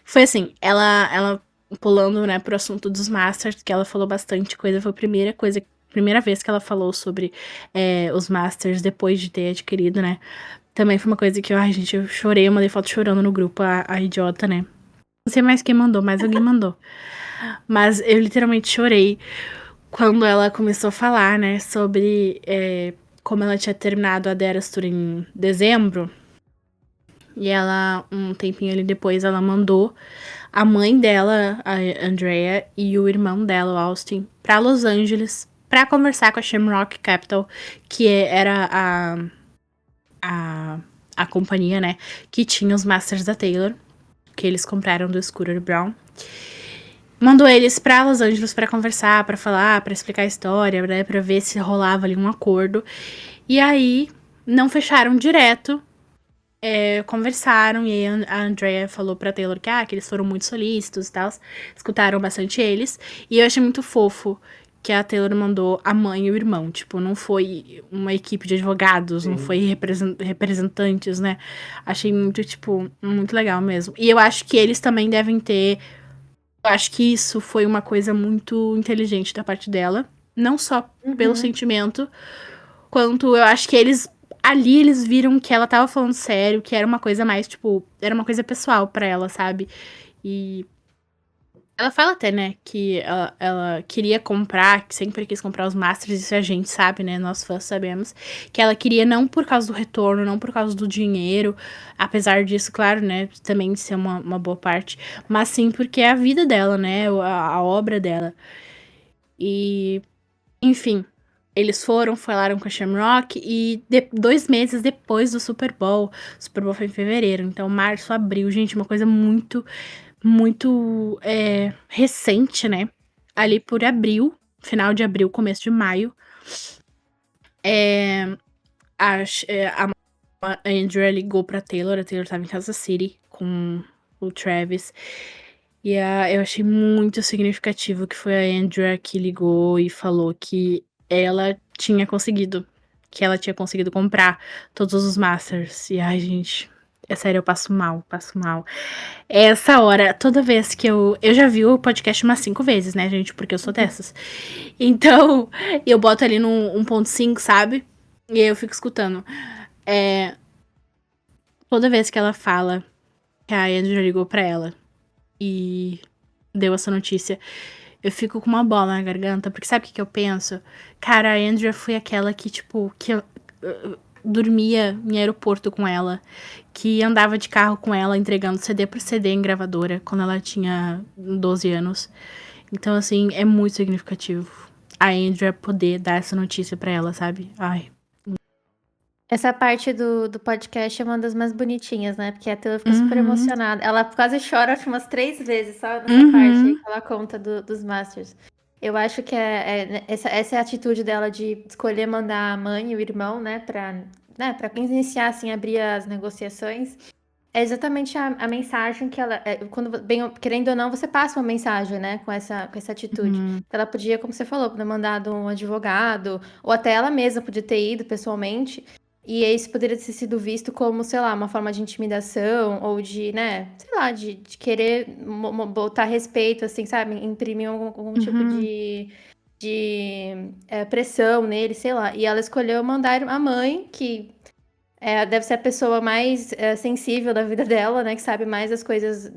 Foi assim, ela pulando, né, pro assunto dos Masters, que ela falou bastante coisa. Foi a primeira vez que ela falou sobre os Masters depois de ter adquirido, né? Também foi uma coisa que, ai, gente, eu chorei, eu mandei foto chorando no grupo, a idiota, né? Não sei mais quem mandou, mas alguém mandou. Mas eu literalmente chorei quando ela começou a falar, né, sobre como ela tinha terminado a Eras Tour em dezembro. E ela, um tempinho ali depois, ela mandou a mãe dela, a Andrea, e o irmão dela, o Austin, pra Los Angeles pra conversar com a Shamrock Capital, que era a companhia, né, que tinha os Masters da Taylor, que eles compraram do Scooter Brown. Mandou eles pra Los Angeles pra conversar, pra falar, pra explicar a história, né, pra ver se rolava ali um acordo. E aí, não fecharam direto. Conversaram, e aí a Andrea falou pra Taylor que eles foram muito solícitos e tal, escutaram bastante eles, e eu achei muito fofo que a Taylor mandou a mãe e o irmão, tipo, não foi uma equipe de advogados, não foi representantes, né, achei muito, tipo, muito legal mesmo, e eu acho que eles também devem ter, eu acho que isso foi uma coisa muito inteligente da parte dela, não só pelo sentimento, quanto eu acho que ali eles viram que ela tava falando sério, que era uma coisa mais, tipo, era uma coisa pessoal pra ela, sabe? E ela fala até, né, que ela queria comprar, que sempre quis comprar os Masters, isso a gente sabe, né, nós fãs sabemos, que ela queria não por causa do retorno, não por causa do dinheiro, apesar disso, claro, né, também ser uma boa parte, mas sim porque é a vida dela, né, a obra dela. E, enfim, eles falaram com a Shamrock e 2 meses depois do Super Bowl. O Super Bowl foi em fevereiro, então março, abril, gente, uma coisa muito, muito recente, né? Ali por abril, final de abril, começo de maio, a Andrea ligou pra Taylor, a Taylor tava em Kansas City com o Travis. E eu achei muito significativo que foi a Andrea que ligou e falou que ela tinha conseguido. Que ela tinha conseguido comprar todos os Masters. E ai, gente, é sério, eu passo mal, passo mal. Essa hora, toda vez que eu já vi o podcast umas 5 vezes, né, gente? Porque eu sou dessas. Então, eu boto ali no 1.5, sabe? E aí eu fico escutando. Toda vez que ela fala que a Andrea ligou pra ela e deu essa notícia, eu fico com uma bola na garganta, porque sabe o que eu penso? Cara, a Andrea foi aquela que, tipo, que eu dormia em aeroporto com ela, que andava de carro com ela, entregando CD por CD em gravadora, quando ela tinha 12 anos. Então, assim, é muito significativo a Andrea poder dar essa notícia pra ela, sabe? Ai. Essa parte do podcast é uma das mais bonitinhas, né? Porque a Taylor fica super emocionada. Ela quase chora, acho, umas 3 vezes só nessa parte aí que ela conta dos Masters. Eu acho que essa é a atitude dela de escolher mandar a mãe e o irmão, né? Pra iniciar, assim, abrir as negociações. É exatamente a mensagem que ela. Quando, bem, querendo ou não, você passa uma mensagem, né? Com essa atitude. Uhum. Ela podia, como você falou, ter mandado um advogado, ou até ela mesma podia ter ido pessoalmente. E isso poderia ter sido visto como, sei lá, uma forma de intimidação, ou de, né, sei lá, de querer botar respeito, assim, sabe? Imprimir algum tipo Uhum. de pressão nele, sei lá. E ela escolheu mandar a mãe, que deve ser a pessoa mais sensível da vida dela, né? Que sabe mais as coisas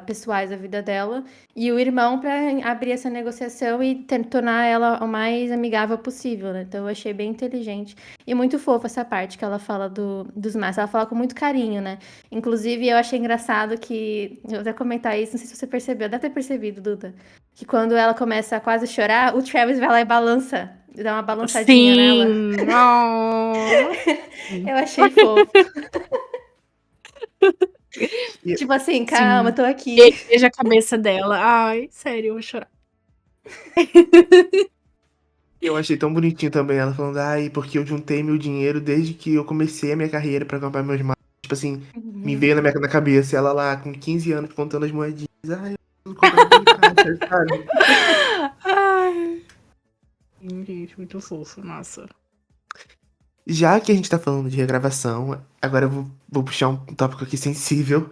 pessoais da vida dela. E o irmão para abrir essa negociação e tornar ela o mais amigável possível, né? Então eu achei bem inteligente. E muito fofa essa parte que ela fala dos maços. Ela fala com muito carinho, né? Inclusive, eu achei engraçado que. Eu vou até comentar isso, não sei se você percebeu, deve ter percebido, Duda. Que quando ela começa a quase chorar, o Travis vai lá e balança. Dá uma balançadinha nela. Sim! Oh. Eu achei fofo. E, Tipo assim, calma, Sim. tô aqui. Ele beija a cabeça dela. Ai, sério, eu vou chorar. eu achei tão bonitinho também ela falando, ai, porque eu juntei meu dinheiro desde que eu comecei a minha carreira pra comprar meus maços. Tipo assim, me Uhum. veio na cabeça, ela lá com 15 anos contando as moedinhas. Ai, eu preciso comprar aquele caixa, sabe? Ai. Sim, gente, muito fofo, nossa. Já que a gente tá falando de regravação, agora eu vou puxar um tópico aqui sensível.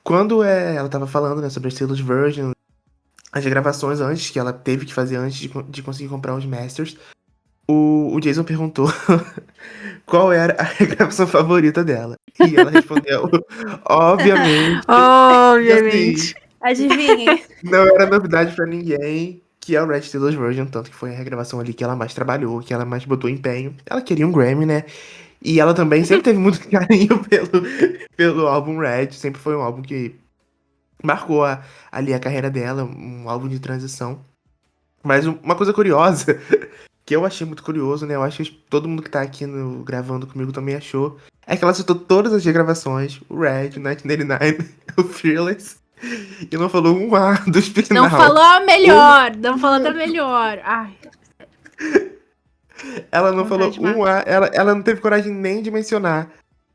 Quando ela tava falando, né, sobre as Taylor's Version, as regravações antes, que ela teve que fazer antes de conseguir comprar os Masters, o Jason perguntou qual era a regravação favorita dela. E ela respondeu, obviamente, que assim, Obviamente. Adivinhem. não era novidade pra ninguém, que é o Red Taylor's Version, tanto que foi a regravação ali que ela mais trabalhou, que ela mais botou empenho. Ela queria um Grammy, né? E ela também sempre teve muito carinho pelo álbum Red, sempre foi um álbum que marcou ali a carreira dela, um álbum de transição. Mas uma coisa curiosa, que eu achei muito curioso, né? Eu acho que todo mundo que tá aqui gravando comigo também achou, é que ela citou todas as regravações, o Red, o 1989, o Fearless, e não falou um A do Speak Não Now. falou a Um, melhor, não falou da melhor. Ai, ela não vontade falou de um A, matar. ela não teve coragem nem de mencionar.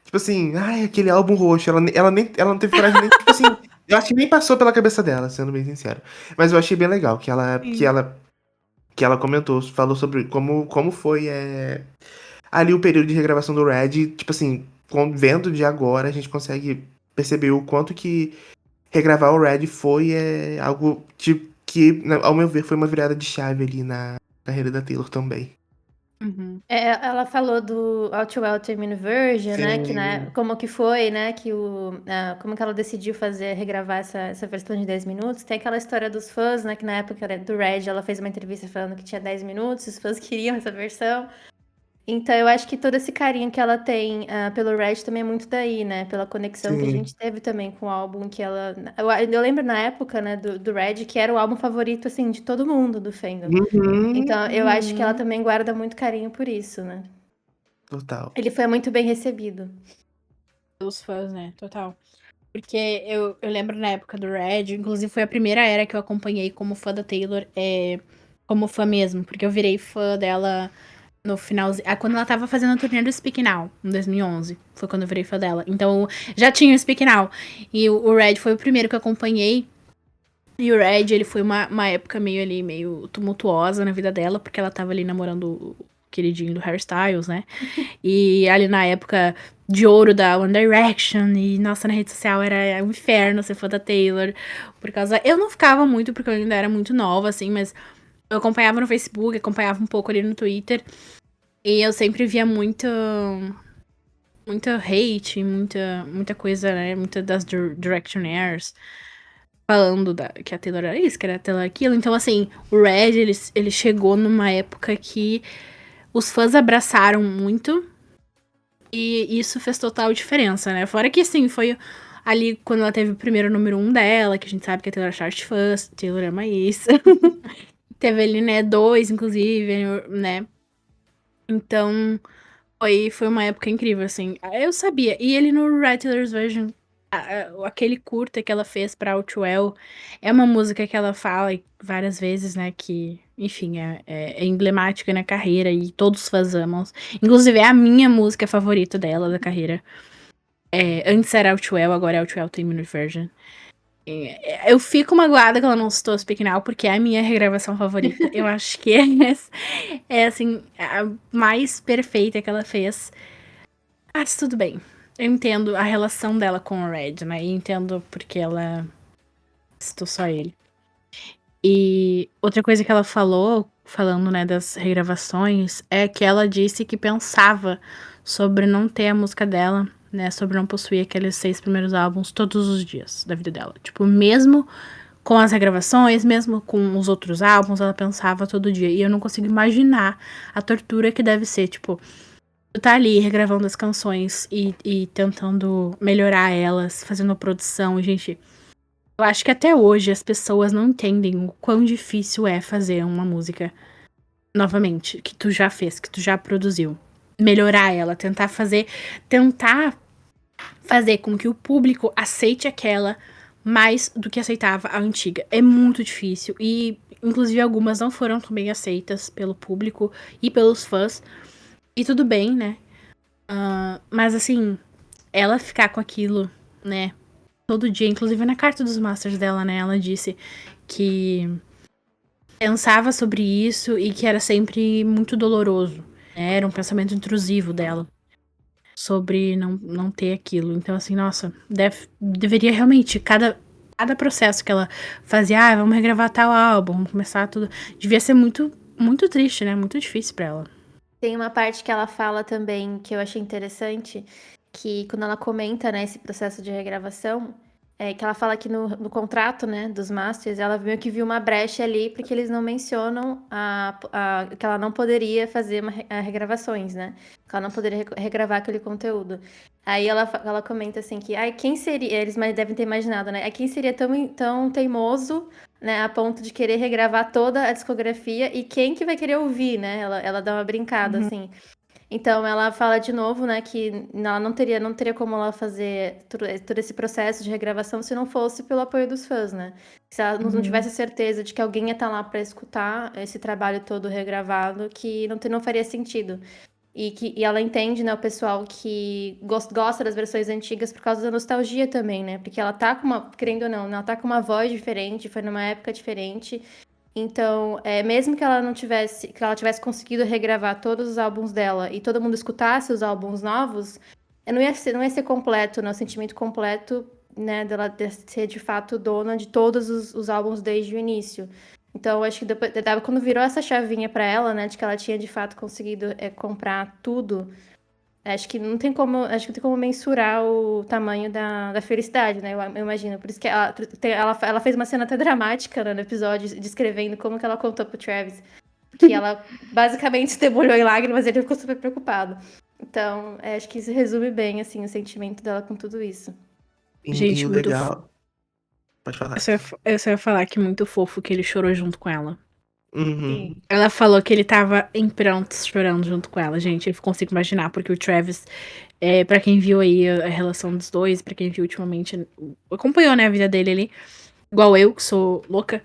Tipo assim, ai, aquele álbum roxo. Ela não teve coragem nem, tipo assim, eu acho que nem passou pela cabeça dela, sendo bem sincero. Mas eu achei bem legal que ela, que Sim. ela, que ela comentou, falou sobre como foi ali o período de regravação do Red. Tipo assim, vendo de agora, a gente consegue perceber o quanto que regravar o Red foi algo tipo, que, ao meu ver, foi uma virada de chave ali na carreira da Taylor também. Uhum. Ela falou do All Too Well Termine Version, né? Que, né, Sim. como que foi, né? Como que ela decidiu regravar essa versão de 10 minutos. Tem aquela história dos fãs, né? Que na época do Red, ela fez uma entrevista falando que tinha 10 minutos, os fãs queriam essa versão. Então, eu acho que todo esse carinho que ela tem pelo Red também é muito daí, né? Pela conexão que a Sim. gente teve também com o álbum que ela. Eu lembro na época, né, do Red, que era o álbum favorito, assim, de todo mundo do fandom. Uhum. Então, eu acho que ela Uhum. também guarda muito carinho por isso, né? Total. Ele foi muito bem recebido. Os fãs, né? Total. Porque eu lembro na época do Red, inclusive foi a primeira era que eu acompanhei como fã da Taylor, como fã mesmo, porque eu virei fã dela no finalzinho. Quando ela tava fazendo a turnê do Speak Now, em 2011. Foi quando eu virei fã dela. Então já tinha o Speak Now. E o Red foi o primeiro que eu acompanhei. E o Red, ele foi uma época meio tumultuosa na vida dela, porque ela tava ali namorando o queridinho do Harry Styles, né? E ali na época de ouro da One Direction, e nossa, na rede social era um inferno ser fã da Taylor, por causa... Eu não ficava muito, porque eu ainda era muito nova, assim, mas eu acompanhava no Facebook, acompanhava um pouco ali no Twitter, e eu sempre via muita hate, muita coisa, né, muita das Directionaires falando que a Taylor era isso, que era a Taylor aquilo, então assim, o Red, ele chegou numa época que os fãs abraçaram muito, e isso fez total diferença, né? Fora que, assim, foi ali quando ela teve o primeiro número 1 dela, que a gente sabe que a Taylor Chart fãs, Taylor ama isso. Teve ali, né, dois, inclusive, né? Então, foi uma época incrível, assim. Eu sabia. E ele no Red Taylor's Version, aquele curta que ela fez pra Outwell, é uma música que ela fala várias vezes, né? Que, enfim, é emblemática na carreira e todos os fãs amam. Inclusive, é a minha música favorita dela, da carreira. Antes era Outwell, agora é Outwell Terminal Version. Eu fico magoada que ela não citou Speak Now, porque é a minha regravação favorita. Eu acho que é assim, a mais perfeita que ela fez. Mas tudo bem. Eu entendo a relação dela com o Red, né? E entendo porque ela citou só ele. E outra coisa que ela falou, falando, né, das regravações, é que ela disse que pensava sobre não ter a música dela, né, sobre não possuir aqueles 6 primeiros álbuns todos os dias da vida dela. Tipo, mesmo com as regravações, mesmo com os outros álbuns, ela pensava todo dia. E eu não consigo imaginar a tortura que deve ser, tipo, tu tá ali regravando as canções e tentando melhorar elas, fazendo a produção, e, gente. Eu acho que até hoje as pessoas não entendem o quão difícil é fazer uma música novamente, que tu já fez, que tu já produziu. Melhorar ela, tentar fazer com que o público aceite aquela mais do que aceitava a antiga. É muito difícil e, inclusive, algumas não foram tão bem aceitas pelo público e pelos fãs. E tudo bem, né? Mas, assim, ela ficar com aquilo, né? Todo dia, inclusive na carta dos Masters dela, né? Ela disse que pensava sobre isso e que era sempre muito doloroso. Né? Era um pensamento intrusivo dela sobre não ter aquilo. Então, assim, nossa, deveria realmente, cada processo que ela fazia, vamos regravar tal álbum, vamos começar tudo, devia ser muito, muito triste, né? Muito difícil pra ela. Tem uma parte que ela fala também que eu achei interessante, que quando ela comenta, né, esse processo de regravação, que ela fala que no contrato, né, dos masters, ela meio que viu uma brecha ali, porque eles não mencionam que ela não poderia fazer regravações, né? Que ela não poderia regravar aquele conteúdo. Aí ela comenta assim que, quem seria, eles devem ter imaginado, né? Quem seria tão teimoso, né, a ponto de querer regravar toda a discografia e quem que vai querer ouvir, né? Ela dá uma brincada, assim. Então, ela fala de novo, né, que ela não teria como ela fazer todo esse processo de regravação se não fosse pelo apoio dos fãs, né? Se ela não tivesse certeza de que alguém ia estar lá para escutar esse trabalho todo regravado, que não faria sentido. E ela entende, né, o pessoal que gosta das versões antigas por causa da nostalgia também, né? Porque ela tá querendo ou não, ela tá com uma voz diferente, foi numa época diferente. Então, mesmo que ela tivesse conseguido regravar todos os álbuns dela e todo mundo escutasse os álbuns novos, não ia ser completo, né? O sentimento completo, né, dela ser de fato dona de todos os álbuns desde o início. Então, acho que depois, quando virou essa chavinha pra ela, né, de que ela tinha de fato conseguido comprar tudo, acho que não tem como mensurar o tamanho da felicidade, né? Eu imagino. Por isso que ela fez uma cena até dramática, né, no episódio, descrevendo como que ela contou pro Travis. Que ela basicamente se debulhou em lágrimas e ele ficou super preocupado. Então, acho que isso resume bem, assim, o sentimento dela com tudo isso. Gente, E o muito legal. Pode falar. Eu só ia falar que muito fofo que ele chorou junto com ela. Uhum. Ela falou que ele tava em prantos chorando junto com ela, gente. Eu consigo imaginar, porque o Travis, pra quem viu aí a relação dos dois, pra quem viu ultimamente, acompanhou, né, a vida dele ali, igual eu, que sou louca,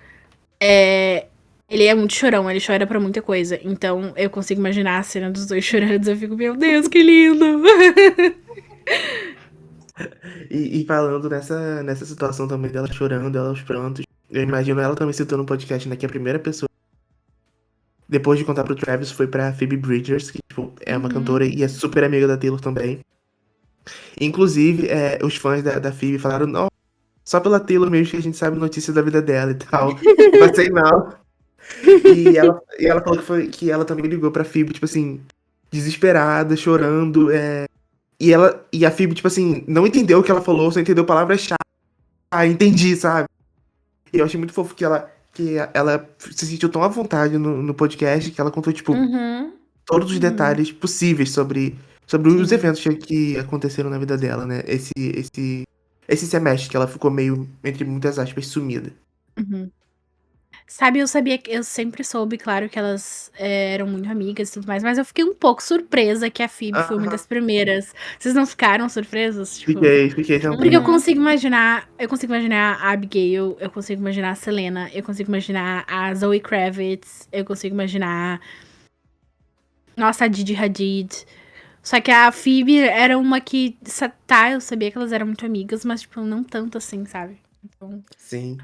ele é muito chorão, ele chora pra muita coisa. Então eu consigo imaginar a cena dos dois chorando. Eu fico, meu Deus, que lindo! E falando nessa situação também dela chorando, ela aos prantos, eu imagino ela também citando no podcast, né, que a primeira pessoa, depois de contar pro Travis, foi pra Phoebe Bridgers, que tipo, é uma cantora e é super amiga da Taylor também. Inclusive, os fãs da Phoebe falaram, não, só pela Taylor mesmo que a gente sabe notícias da vida dela e tal. Mas sei não. E ela falou que ela também ligou pra Phoebe, tipo assim, desesperada, chorando. E a Phoebe, tipo assim, não entendeu o que ela falou, só entendeu palavras-chave. Ah, entendi, sabe? E eu achei muito fofo que ela se sentiu tão à vontade no podcast que ela contou, tipo, todos os detalhes possíveis sobre os eventos que aconteceram na vida dela, né? Esse semestre que ela ficou meio, entre muitas aspas, sumida. Uhum. Sabe, eu sempre soube, claro, que elas eram muito amigas e tudo mais, mas eu fiquei um pouco surpresa que a Phoebe foi uma Aham. das primeiras. Vocês não ficaram surpresos? Tipo, Fiquei porque também. eu consigo imaginar a Abigail, eu consigo imaginar a Selena, eu consigo imaginar a Zoe Kravitz, eu consigo imaginar, nossa, a Didi Hadid. Só que a Phoebe era uma que, tá, eu sabia que elas eram muito amigas, mas, tipo, não tanto assim, sabe? Então, Sim.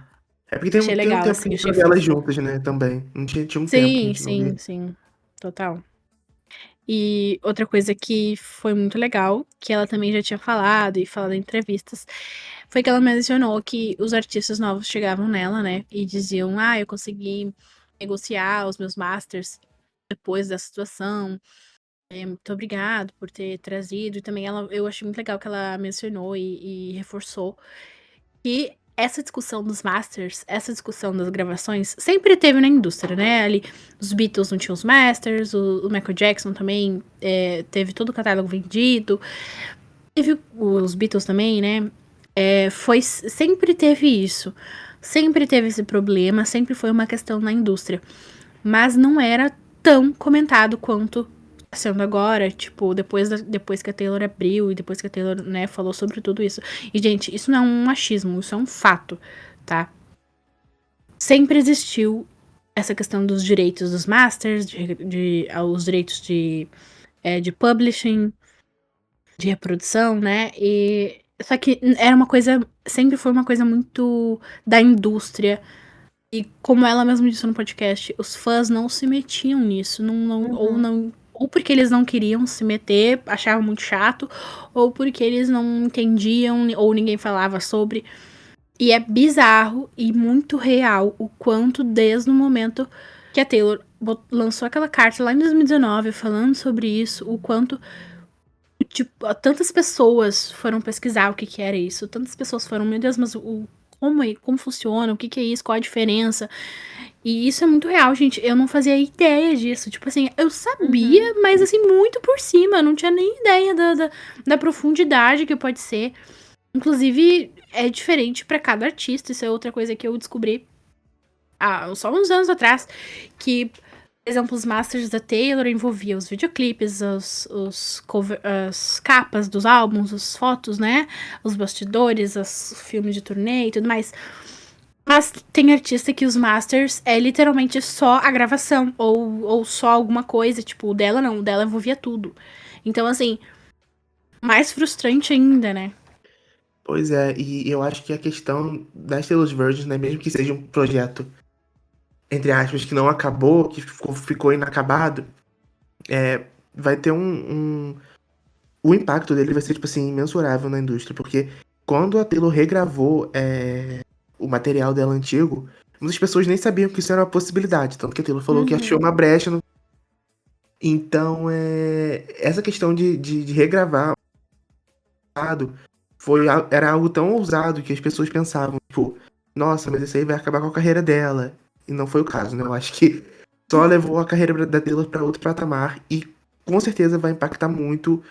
É porque tem, achei tem um legal, tempo que assim, a gente achei não vê elas fofo. juntas, né? Também. Não tinha um tempo que a Sim, gente não vê. sim, sim. Total. E outra coisa que foi muito legal, que ela também já tinha falado e falado em entrevistas, foi que ela mencionou que os artistas novos chegavam nela, né? E diziam: Ah, eu consegui negociar os meus masters depois da situação. Muito obrigado por ter trazido. E também eu achei muito legal que ela mencionou e reforçou que essa discussão dos masters, essa discussão das gravações, sempre teve na indústria, né? Ali, os Beatles não tinham os masters, o Michael Jackson também teve todo o catálogo vendido, teve os Beatles também, né? Sempre teve isso. Sempre teve esse problema, sempre foi uma questão na indústria. Mas não era tão comentado quanto tá sendo agora, tipo, depois que a Taylor abriu e depois que a Taylor, né, falou sobre tudo isso. E, gente, isso não é um machismo, isso é um fato, tá? Sempre existiu essa questão dos direitos dos masters, os direitos de publishing, de reprodução, né? E só que era uma coisa, sempre foi uma coisa muito da indústria. E como ela mesma disse no podcast, os fãs não se metiam nisso, ou porque eles não queriam se meter, achavam muito chato, ou porque eles não entendiam, ou ninguém falava sobre. E é bizarro e muito real o quanto desde o momento que a Taylor lançou aquela carta lá em 2019 falando sobre isso, o quanto tipo, tantas pessoas foram pesquisar o que que era isso, tantas pessoas foram, meu Deus, mas como funciona, o que que é isso, qual a diferença? E isso é muito real, gente. Eu não fazia ideia disso. Tipo assim, eu sabia, mas assim, muito por cima. Eu não tinha nem ideia da profundidade que pode ser. Inclusive, é diferente pra cada artista. Isso é outra coisa que eu descobri só uns anos atrás. Que, por exemplo, os masters da Taylor envolviam os videoclipes, as capas dos álbuns, as fotos, né? Os bastidores, os filmes de turnê e tudo mais. Mas tem artista que os masters é literalmente só a gravação, ou só alguma coisa, tipo, o dela não, o dela envolvia tudo. Então, assim, mais frustrante ainda, né? Pois é, e eu acho que a questão das Taylor's Versions, né? Mesmo que seja um projeto, entre aspas, que não acabou, que ficou inacabado, vai ter o impacto dele vai ser, tipo assim, imensurável na indústria, porque quando a Taylor regravou o material dela antigo, muitas pessoas nem sabiam que isso era uma possibilidade, tanto que a Taylor falou que achou uma brecha. Então, essa questão de regravar era algo tão ousado que as pessoas pensavam, tipo, nossa, mas isso aí vai acabar com a carreira dela. E não foi o caso, né? Eu acho que só levou a carreira da Taylor para outro patamar e com certeza vai impactar muito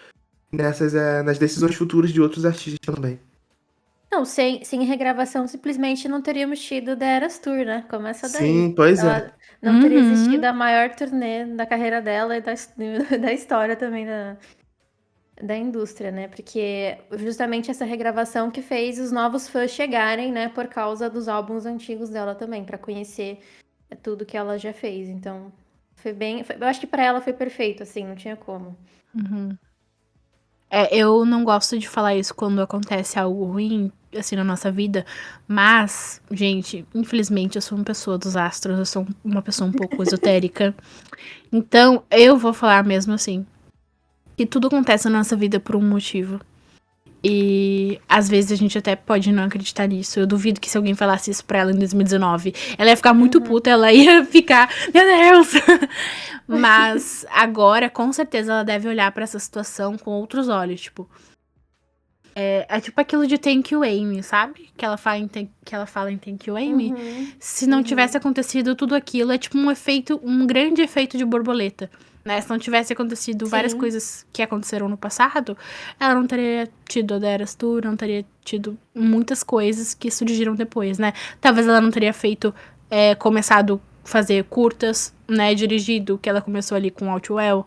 nas decisões futuras de outros artistas também. Não, sem regravação, simplesmente não teríamos tido The Eras Tour, né? Começa daí. Sim, pois é. Ela não teria existido Uhum. a maior turnê da carreira dela e da história também da indústria, né? Porque justamente essa regravação que fez os novos fãs chegarem, né? Por causa dos álbuns antigos dela também, pra conhecer tudo que ela já fez. Então, eu acho que pra ela foi perfeito, assim, não tinha como. Uhum. Eu não gosto de falar isso quando acontece algo ruim, assim, na nossa vida, mas, gente, infelizmente eu sou uma pessoa dos astros, eu sou uma pessoa um pouco esotérica. Então, eu vou falar mesmo assim, que tudo acontece na nossa vida por um motivo. E às vezes a gente até pode não acreditar nisso. Eu duvido que se alguém falasse isso pra ela em 2019, ela ia ficar muito puta, ela ia ficar, meu Deus! Mas agora, com certeza, ela deve olhar pra essa situação com outros olhos, tipo. É tipo aquilo de Thank You Amy, sabe? Que ela fala em Thank You Amy. Se não tivesse acontecido tudo aquilo, é tipo um grande efeito de borboleta. Né? Se não tivesse acontecido várias Sim. coisas que aconteceram no passado, ela não teria tido a The Eras Tour, não teria tido muitas coisas que surgiram depois, né? Talvez ela não teria começado a fazer curtas, né? Dirigido, que ela começou ali com Outwell.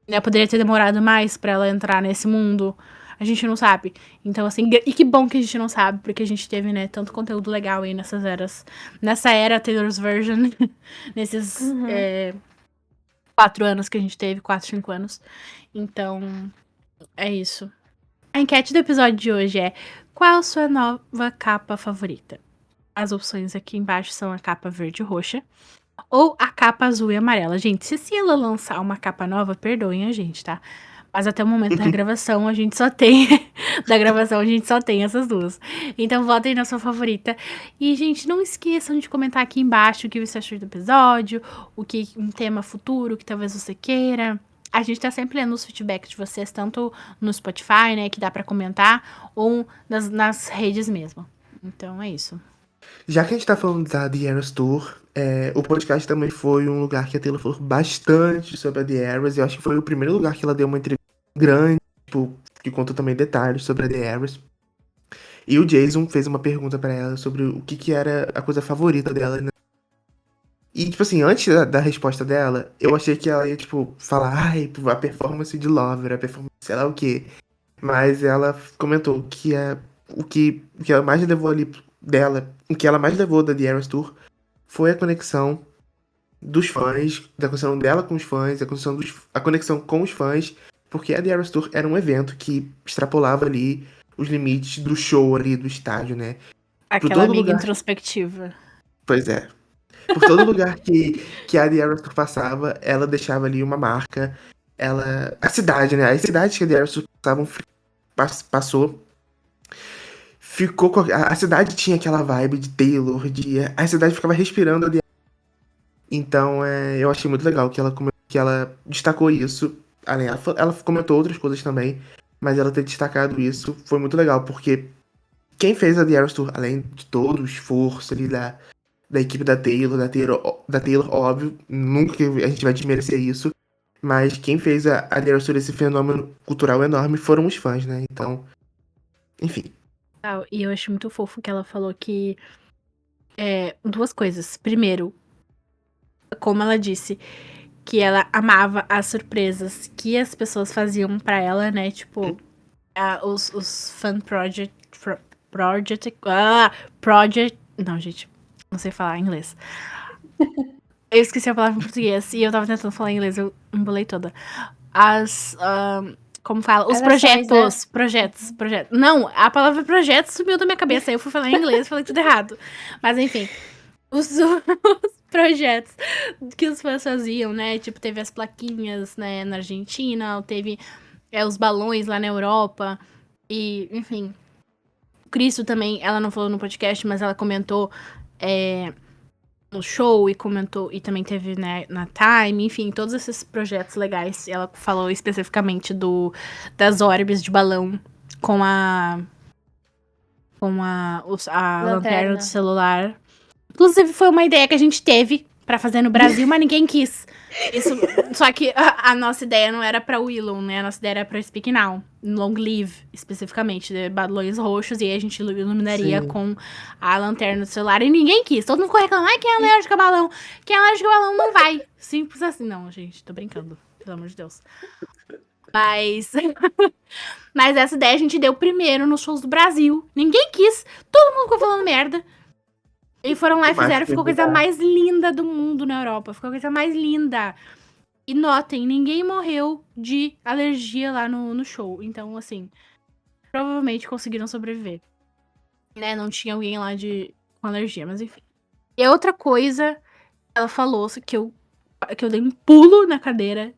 Né? Poderia ter demorado mais pra ela entrar nesse mundo. A gente não sabe. Então, assim, e que bom que a gente não sabe, porque a gente teve, né, tanto conteúdo legal aí nessas eras. Nessa era Taylor's Version, nesses 4 anos que a gente teve, 4, 5 anos. Então, É isso. A enquete do episódio de hoje é: qual a sua nova capa favorita? As opções aqui embaixo são a capa verde e roxa ou a capa azul e amarela. Gente, se ela lançar uma capa nova, perdoem a gente, tá? Mas até o momento da gravação a gente só tem essas duas. Então votem na sua favorita. E, gente, não esqueçam de comentar aqui embaixo o que você achou do episódio, um tema futuro que talvez você queira. A gente tá sempre lendo os feedbacks de vocês, tanto no Spotify, né, que dá pra comentar, ou nas redes mesmo. Então é isso. Já que a gente tá falando da The Eras Tour, o podcast também foi um lugar que a Taylor falou bastante sobre a The Eras. Eu acho que foi o primeiro lugar que ela deu uma entrevista grande, tipo, que contou também detalhes sobre a The Eras. E o Jason fez uma pergunta pra ela sobre o que era a coisa favorita dela, né? E, tipo assim, antes da resposta dela, eu achei que ela ia, tipo, falar, ai, a performance de Lover, a performance sei lá o quê. Mas ela comentou que o que ela mais levou ali dela, o que ela mais levou da The Eras Tour foi a conexão dos fãs, da conexão dela com os fãs, a conexão com os fãs, porque a The Eras Tour era um evento que extrapolava ali os limites do show ali, do estádio, né? Por Aquela todo amiga lugar. introspectiva. Pois é. Por todo lugar que a The Eras Tour passava, ela deixava ali uma marca. A cidade, né? As cidades que a The Eras Tour passou. Ficou com a cidade tinha aquela vibe de Taylor, a cidade ficava respirando a The Eras. Então, eu achei muito legal que ela destacou isso. Além, ela comentou outras coisas também, mas ela ter destacado isso foi muito legal, porque quem fez a The Eras Tour, além de todo o esforço ali da equipe da Taylor, óbvio, nunca que a gente vai desmerecer isso, mas quem fez a The Eras Tour, esse fenômeno cultural enorme, foram os fãs, né? Então, enfim. E eu acho muito fofo que ela falou que duas coisas. Primeiro, como ela disse, que ela amava as surpresas que as pessoas faziam pra ela, né? Tipo, os fan project. Não, gente, não sei falar inglês. Eu esqueci a palavra em português e eu tava tentando falar em inglês, eu embolei toda. Como fala? Os As ações, né? projetos. Não, a palavra projeto sumiu da minha cabeça, aí eu fui falar em inglês, falei tudo errado. Mas enfim, os projetos que os fãs faziam, né? Tipo, teve as plaquinhas, né, na Argentina, teve os balões lá na Europa, e, enfim. O Cristo também, ela não falou no podcast, mas ela comentou no show e comentou, e também teve, né, na Time, enfim, todos esses projetos legais. Ela falou especificamente das orbes de balão com a lanterna do celular. Inclusive, foi uma ideia que a gente teve pra fazer no Brasil, mas ninguém quis. Só que a nossa ideia não era pra Willow, né? A nossa ideia era pra Speak Now, Long Live, especificamente, de balões roxos, e aí a gente iluminaria Sim. com a lanterna do celular, e ninguém quis. Todo mundo ficou reclamando, ai, quem é alérgico a balão? Quem é alérgico a balão não vai. Simples assim. Não, gente, tô brincando, pelo amor de Deus. Mas essa ideia a gente deu primeiro nos shows do Brasil. Ninguém quis. Todo mundo ficou falando merda. E foram lá e fizeram, ficou a coisa mais linda do mundo na Europa. Ficou a coisa mais linda. E notem, ninguém morreu de alergia lá no show. Então, assim, provavelmente conseguiram sobreviver. Né? Não tinha alguém lá com alergia, mas enfim. E a outra coisa, ela falou que eu dei um pulo na cadeira.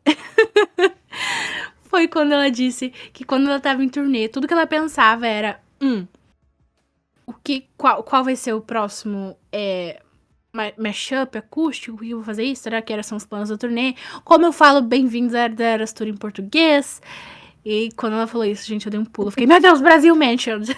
Foi quando ela disse que quando ela tava em turnê, tudo que ela pensava era, qual vai ser o próximo mashup acústico? O que eu vou fazer isso? Será que são os planos da turnê? Como eu falo bem-vindos à Eras Tour em português? E quando ela falou isso, gente, eu dei um pulo. Eu fiquei, meu Deus, Brasil mentioned!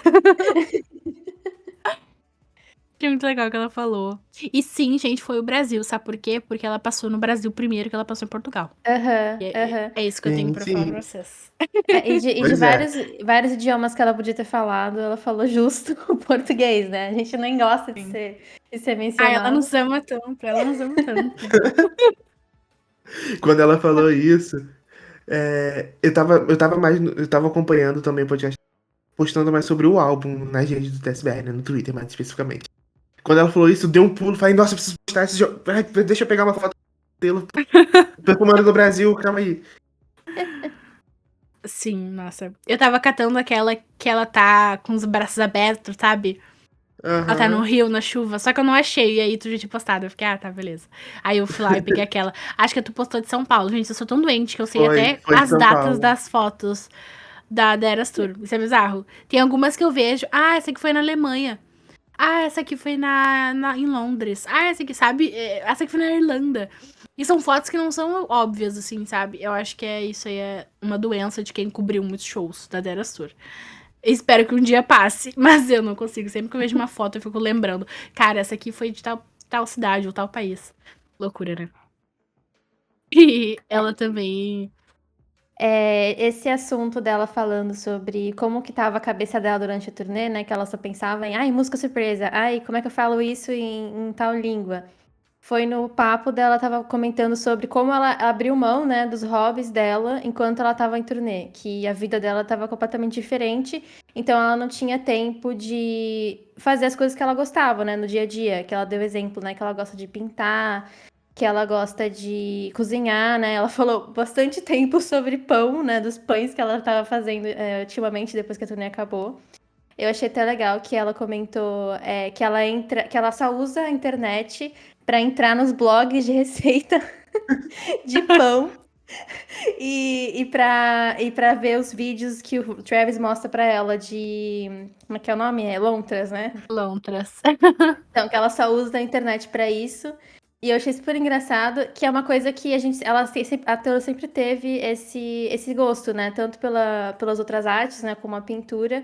Que muito legal que ela falou. E sim, gente, foi o Brasil. Sabe por quê? Porque ela passou no Brasil primeiro que ela passou em Portugal. Aham, E aham. é isso que eu tenho pra falar Sim. pra vocês. E de Pois é. vários idiomas que ela podia ter falado, ela falou justo o português, né? A gente nem gosta de ser mencionado. Ela nos ama tanto, ela nos ama tanto. Quando ela falou isso, eu tava acompanhando também o podcast, postando mais sobre o álbum nas redes do TSBR, né, no Twitter, mais especificamente. Quando ela falou isso, deu um pulo, falei, nossa, eu preciso postar esse jogo. Deixa eu pegar uma foto dele perfumando no Brasil, calma aí. Sim, nossa. Eu tava catando aquela que ela tá com os braços abertos, sabe? Ela tá no Aham. rio, na chuva, só que eu não achei, e aí tu já tinha postado. Eu fiquei, tá, beleza. Aí eu fui lá e peguei aquela. Acho que tu postou de São Paulo. Gente, eu sou tão doente que eu sei até Foi de as São datas Paulo. das fotos da Eras Tour. Isso é bizarro. Tem algumas que eu vejo. Essa aqui foi na Alemanha. Essa aqui foi em Londres. Essa aqui, sabe? Essa aqui foi na Irlanda. E são fotos que não são óbvias, assim, sabe? Eu acho que isso aí é uma doença de quem cobriu muitos shows da Eras Tour. Espero que um dia passe, mas eu não consigo. Sempre que eu vejo uma foto, eu fico lembrando. Cara, essa aqui foi de tal cidade ou tal país. Loucura, né? E ela também. Esse assunto dela falando sobre como que tava a cabeça dela durante a turnê, né? Que ela só pensava em, ai, música surpresa, ai, como é que eu falo isso em tal língua? Foi no papo dela, tava comentando sobre como ela abriu mão, né, dos hobbies dela enquanto ela tava em turnê, que a vida dela tava completamente diferente, então ela não tinha tempo de fazer as coisas que ela gostava, né, no dia a dia, que ela deu exemplo, né, que ela gosta de pintar, que ela gosta de cozinhar, né, ela falou bastante tempo sobre pão, né, dos pães que ela tava fazendo ultimamente, depois que a turnê acabou. Eu achei até legal que ela comentou que ela só usa a internet para entrar nos blogs de receita de pão e para ver os vídeos que o Travis mostra para ela de como é que é o nome? Lontras, né? Lontras. Então que ela só usa a internet para isso. E eu achei super engraçado, que é uma coisa que a Taylor sempre teve esse gosto, né? Tanto pelas outras artes, né? Como a pintura,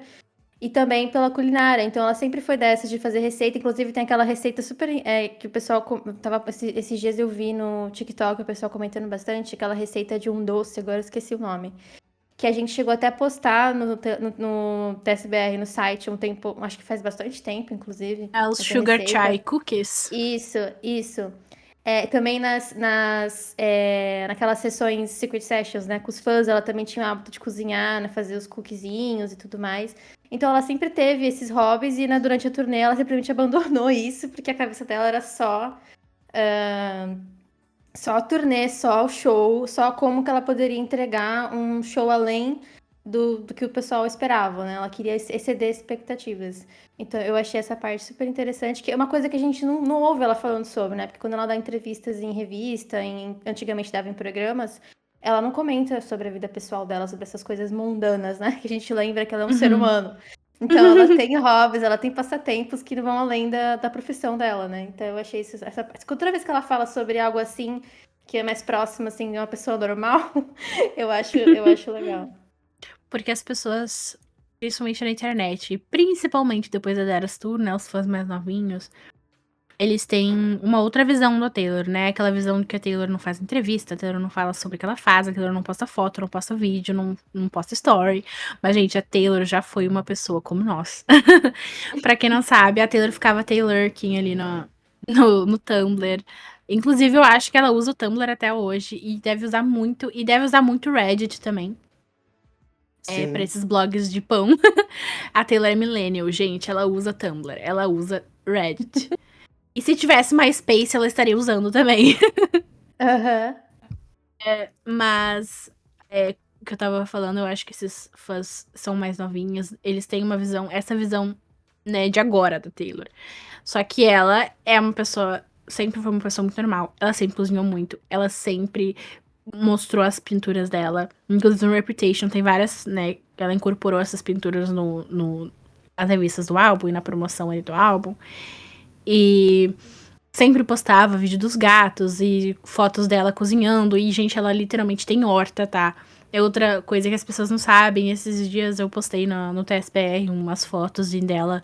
e também pela culinária. Então ela sempre foi dessas de fazer receita. Inclusive tem aquela receita super que o pessoal tava esses dias eu vi no TikTok o pessoal comentando bastante, aquela receita de um doce, agora eu esqueci o nome. Que a gente chegou até a postar no TSBR, no site, um tempo, acho que faz bastante tempo, inclusive, É os essa Sugar receita. Chai Cookies. Isso. Também naquelas sessões Secret Sessions, né? Com os fãs, ela também tinha o hábito de cozinhar, né? Fazer os cookiezinhos e tudo mais. Então ela sempre teve esses hobbies e durante a turnê ela simplesmente abandonou isso, porque a cabeça dela era só a turnê, só o show, só como que ela poderia entregar um show além do que o pessoal esperava, né? Ela queria exceder expectativas. Então eu achei essa parte super interessante, que é uma coisa que a gente não ouve ela falando sobre, né? Porque quando ela dá entrevistas em revista, antigamente dava em programas, ela não comenta sobre a vida pessoal dela, sobre essas coisas mundanas, né? Que a gente lembra que ela é um ser Uhum. humano. Então ela tem hobbies, ela tem passatempos que vão além da profissão dela, né? Então eu achei essa parte. Toda vez que ela fala sobre algo assim, que é mais próximo assim de uma pessoa normal, eu acho legal. Porque as pessoas, principalmente na internet, e principalmente depois da Eras Tour, né? Os fãs mais novinhos, eles têm uma outra visão da Taylor, né? Aquela visão de que a Taylor não faz entrevista, a Taylor não fala sobre o que ela faz, a Taylor não posta foto, não posta vídeo, não posta story. Mas, gente, a Taylor já foi uma pessoa como nós. Pra quem não sabe, a Taylor ficava Taylorking ali no Tumblr. Inclusive, eu acho que ela usa o Tumblr até hoje e deve usar muito o Reddit também. Pra Sim. esses blogs de pão. A Taylor é millennial, gente. Ela usa Tumblr, ela usa Reddit. E se tivesse mais Space, ela estaria usando também. Aham. Mas, o que eu tava falando, eu acho que esses fãs são mais novinhos. Eles têm essa visão, né, de agora da Taylor. Só que ela é uma pessoa, sempre foi uma pessoa muito normal. Ela sempre cozinhou muito. Ela sempre mostrou as pinturas dela. Inclusive no Reputation tem várias, né? Ela incorporou essas pinturas nas revistas do álbum e na promoção ali do álbum. E sempre postava vídeo dos gatos e fotos dela cozinhando. E, gente, ela literalmente tem horta, tá? É outra coisa que as pessoas não sabem. Esses dias eu postei no TSPR umas fotos dela.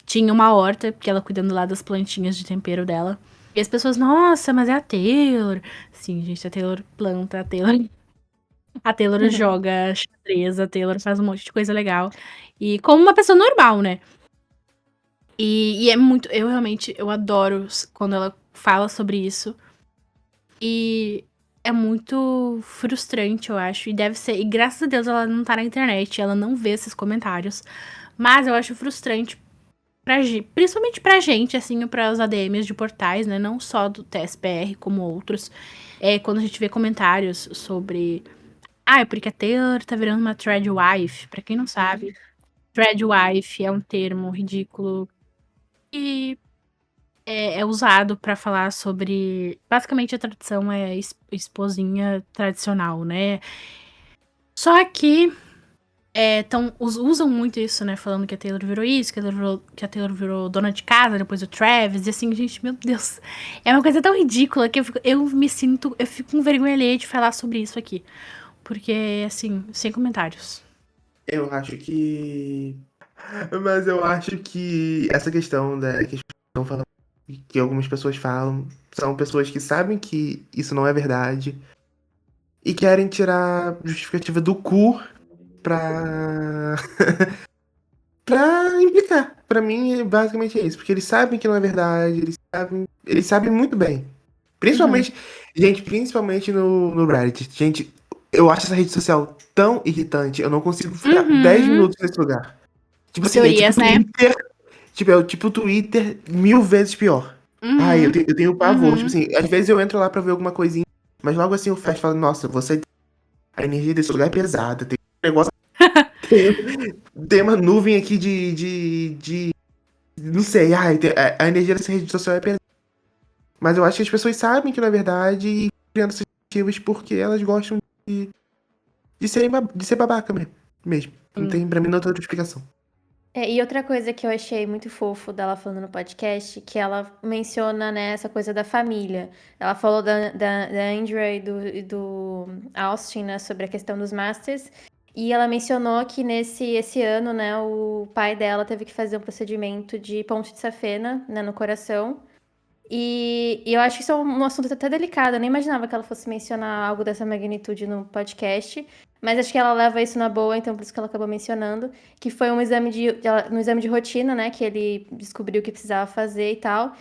Tinha uma horta, que ela cuidando lá das plantinhas de tempero dela. E as pessoas, nossa, mas é a Taylor. Sim, gente, a Taylor planta, a Taylor joga xadrez, a Taylor faz um monte de coisa legal. E como uma pessoa normal, né? E é muito. Eu adoro quando ela fala sobre isso. E é muito frustrante, eu acho. E deve ser. E graças a Deus ela não tá na internet, ela não vê esses comentários. Mas eu acho frustrante, principalmente pra gente, assim, para os ADMs de portais, né? Não só do TSPR, como outros. Quando a gente vê comentários sobre Ah, é porque a Taylor tá virando uma thread wife. Pra quem não sabe, thread wife é um termo ridículo que é usado pra falar sobre... Basicamente, a tradução é esposinha tradicional, né? Só que usam muito isso, né? Falando que a Taylor virou isso, que a Taylor virou dona de casa, depois o Travis. E assim, gente, meu Deus. É uma coisa tão ridícula que eu fico com vergonha alheia de falar sobre isso aqui. Porque, assim, sem comentários. Eu acho que. Mas eu acho que essa questão que as pessoas estão falando, que algumas pessoas falam, são pessoas que sabem que isso não é verdade e querem tirar justificativa do cu pra. pra implicar. Pra mim, basicamente é isso. Porque eles sabem que não é verdade, eles sabem muito bem. Principalmente, gente, principalmente no Reddit. Gente, eu acho essa rede social tão irritante, eu não consigo ficar 10 minutos nesse lugar. Tipo assim, Teorias, né? É o tipo Twitter 1000 vezes pior. Ai, eu tenho pavor. Tipo assim, às vezes eu entro lá pra ver alguma coisinha, mas logo assim eu fecho e falo, nossa, a energia desse lugar é pesada. Tem um negócio. Tem uma nuvem aqui de não sei, ai, a energia dessa rede social é pesada. Mas eu acho que as pessoas sabem que não é verdade e criando essas motivos porque elas gostam de ser babaca mesmo. Não tem, pra mim, não tem outra explicação. E outra coisa que eu achei muito fofo dela falando no podcast, que ela menciona, né, essa coisa da família. Ela falou da Andrea e do Austin, né, sobre a questão dos Masters. E ela mencionou que esse ano, né, o pai dela teve que fazer um procedimento de ponte de safena, né, no coração. E eu acho que isso é um assunto até delicado. Eu nem imaginava que ela fosse mencionar algo dessa magnitude no podcast. Mas acho que ela leva isso na boa, então por isso que ela acabou mencionando. Que foi um exame de rotina, né? Que ele descobriu que precisava fazer e tal.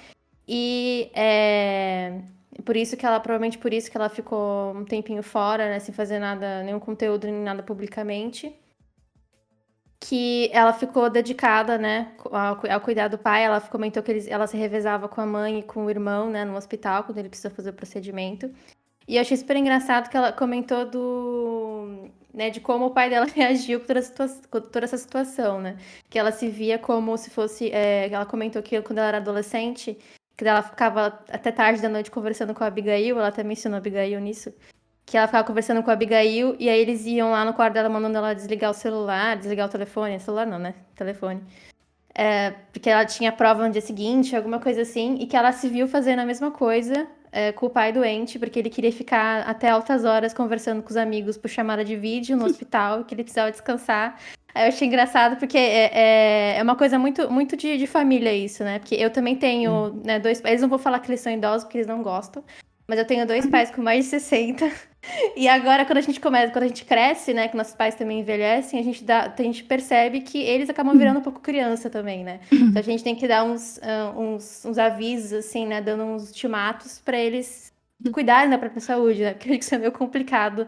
E por isso que ela, provavelmente por isso que ela ficou um tempinho fora, né? Sem fazer nada, nenhum conteúdo, nem nada publicamente. Que ela ficou dedicada, né, ao cuidar do pai. Ela comentou que ela se revezava com a mãe e com o irmão, né, no hospital, quando ele precisou fazer o procedimento. E eu achei super engraçado que ela comentou né, de como o pai dela reagiu com toda essa situação, né? Que ela se via como se fosse... ela comentou que quando ela era adolescente, que ela ficava até tarde da noite conversando com a Abigail, ela até mencionou a Abigail nisso, que ela ficava conversando com a Abigail, e aí eles iam lá no quarto dela mandando ela desligar o celular, desligar o telefone. Celular não, né? Telefone. Porque ela tinha prova no dia seguinte, alguma coisa assim, e que ela se viu fazendo a mesma coisa com o pai doente, porque ele queria ficar até altas horas conversando com os amigos por chamada de vídeo no hospital, que ele precisava descansar. Aí eu achei engraçado, porque é uma coisa muito, muito de família isso, né? Porque eu também tenho, né, dois pais. Eles não vou falar que eles são idosos, porque eles não gostam. Mas eu tenho 2 pais com mais de 60. E agora, quando a gente cresce, né, que nossos pais também envelhecem, a gente percebe que eles acabam virando um pouco criança também, né? Então a gente tem que dar uns avisos, assim, né, dando uns ultimatos para eles cuidarem da própria saúde, né? Porque isso é meio complicado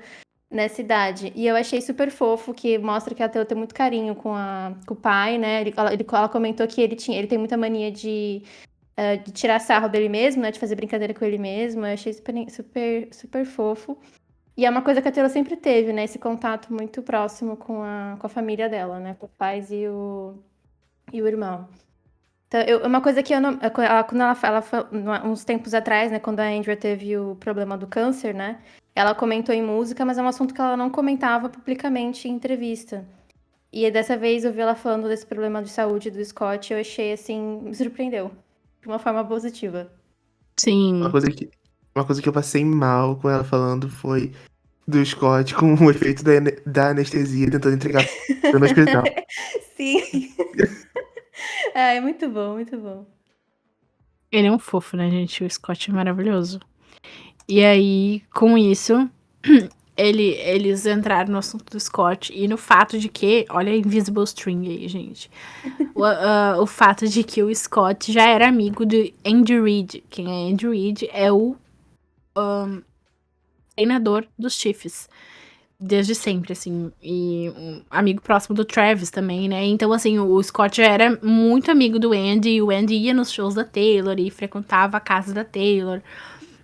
nessa idade. E eu achei super fofo, que mostra que a Taylor tem muito carinho com o pai, né? Ela comentou que ele tem muita mania de tirar sarro dele mesmo, né? De fazer brincadeira com ele mesmo. Eu achei super, super, super fofo. E é uma coisa que a Taylor sempre teve, né? Esse contato muito próximo com a família dela, né? Com os pais e o irmão. Então, uma coisa que eu não... Quando ela fala, uns tempos atrás, né? Quando a Andrea teve o problema do câncer, né? Ela comentou em música, mas é um assunto que ela não comentava publicamente em entrevista. E dessa vez eu vi ela falando desse problema de saúde do Scott e eu achei, assim... Me surpreendeu. De uma forma positiva. Sim. Uma coisa que eu passei mal com ela falando foi do Scott com o efeito da anestesia tentando entregar no hospital. Sim. É muito bom, muito bom. Ele é um fofo, né, gente? O Scott é maravilhoso. E aí, com isso, eles entraram no assunto do Scott e no fato de que... Olha a Invisible String aí, gente. O fato de que o Scott já era amigo de Andy Reid. Quem é Andy Reid é o treinador dos Chiefs. Desde sempre, assim. E um amigo próximo do Travis também, né? Então, assim, o Scott já era muito amigo do Andy. E o Andy ia nos shows da Taylor e frequentava a casa da Taylor.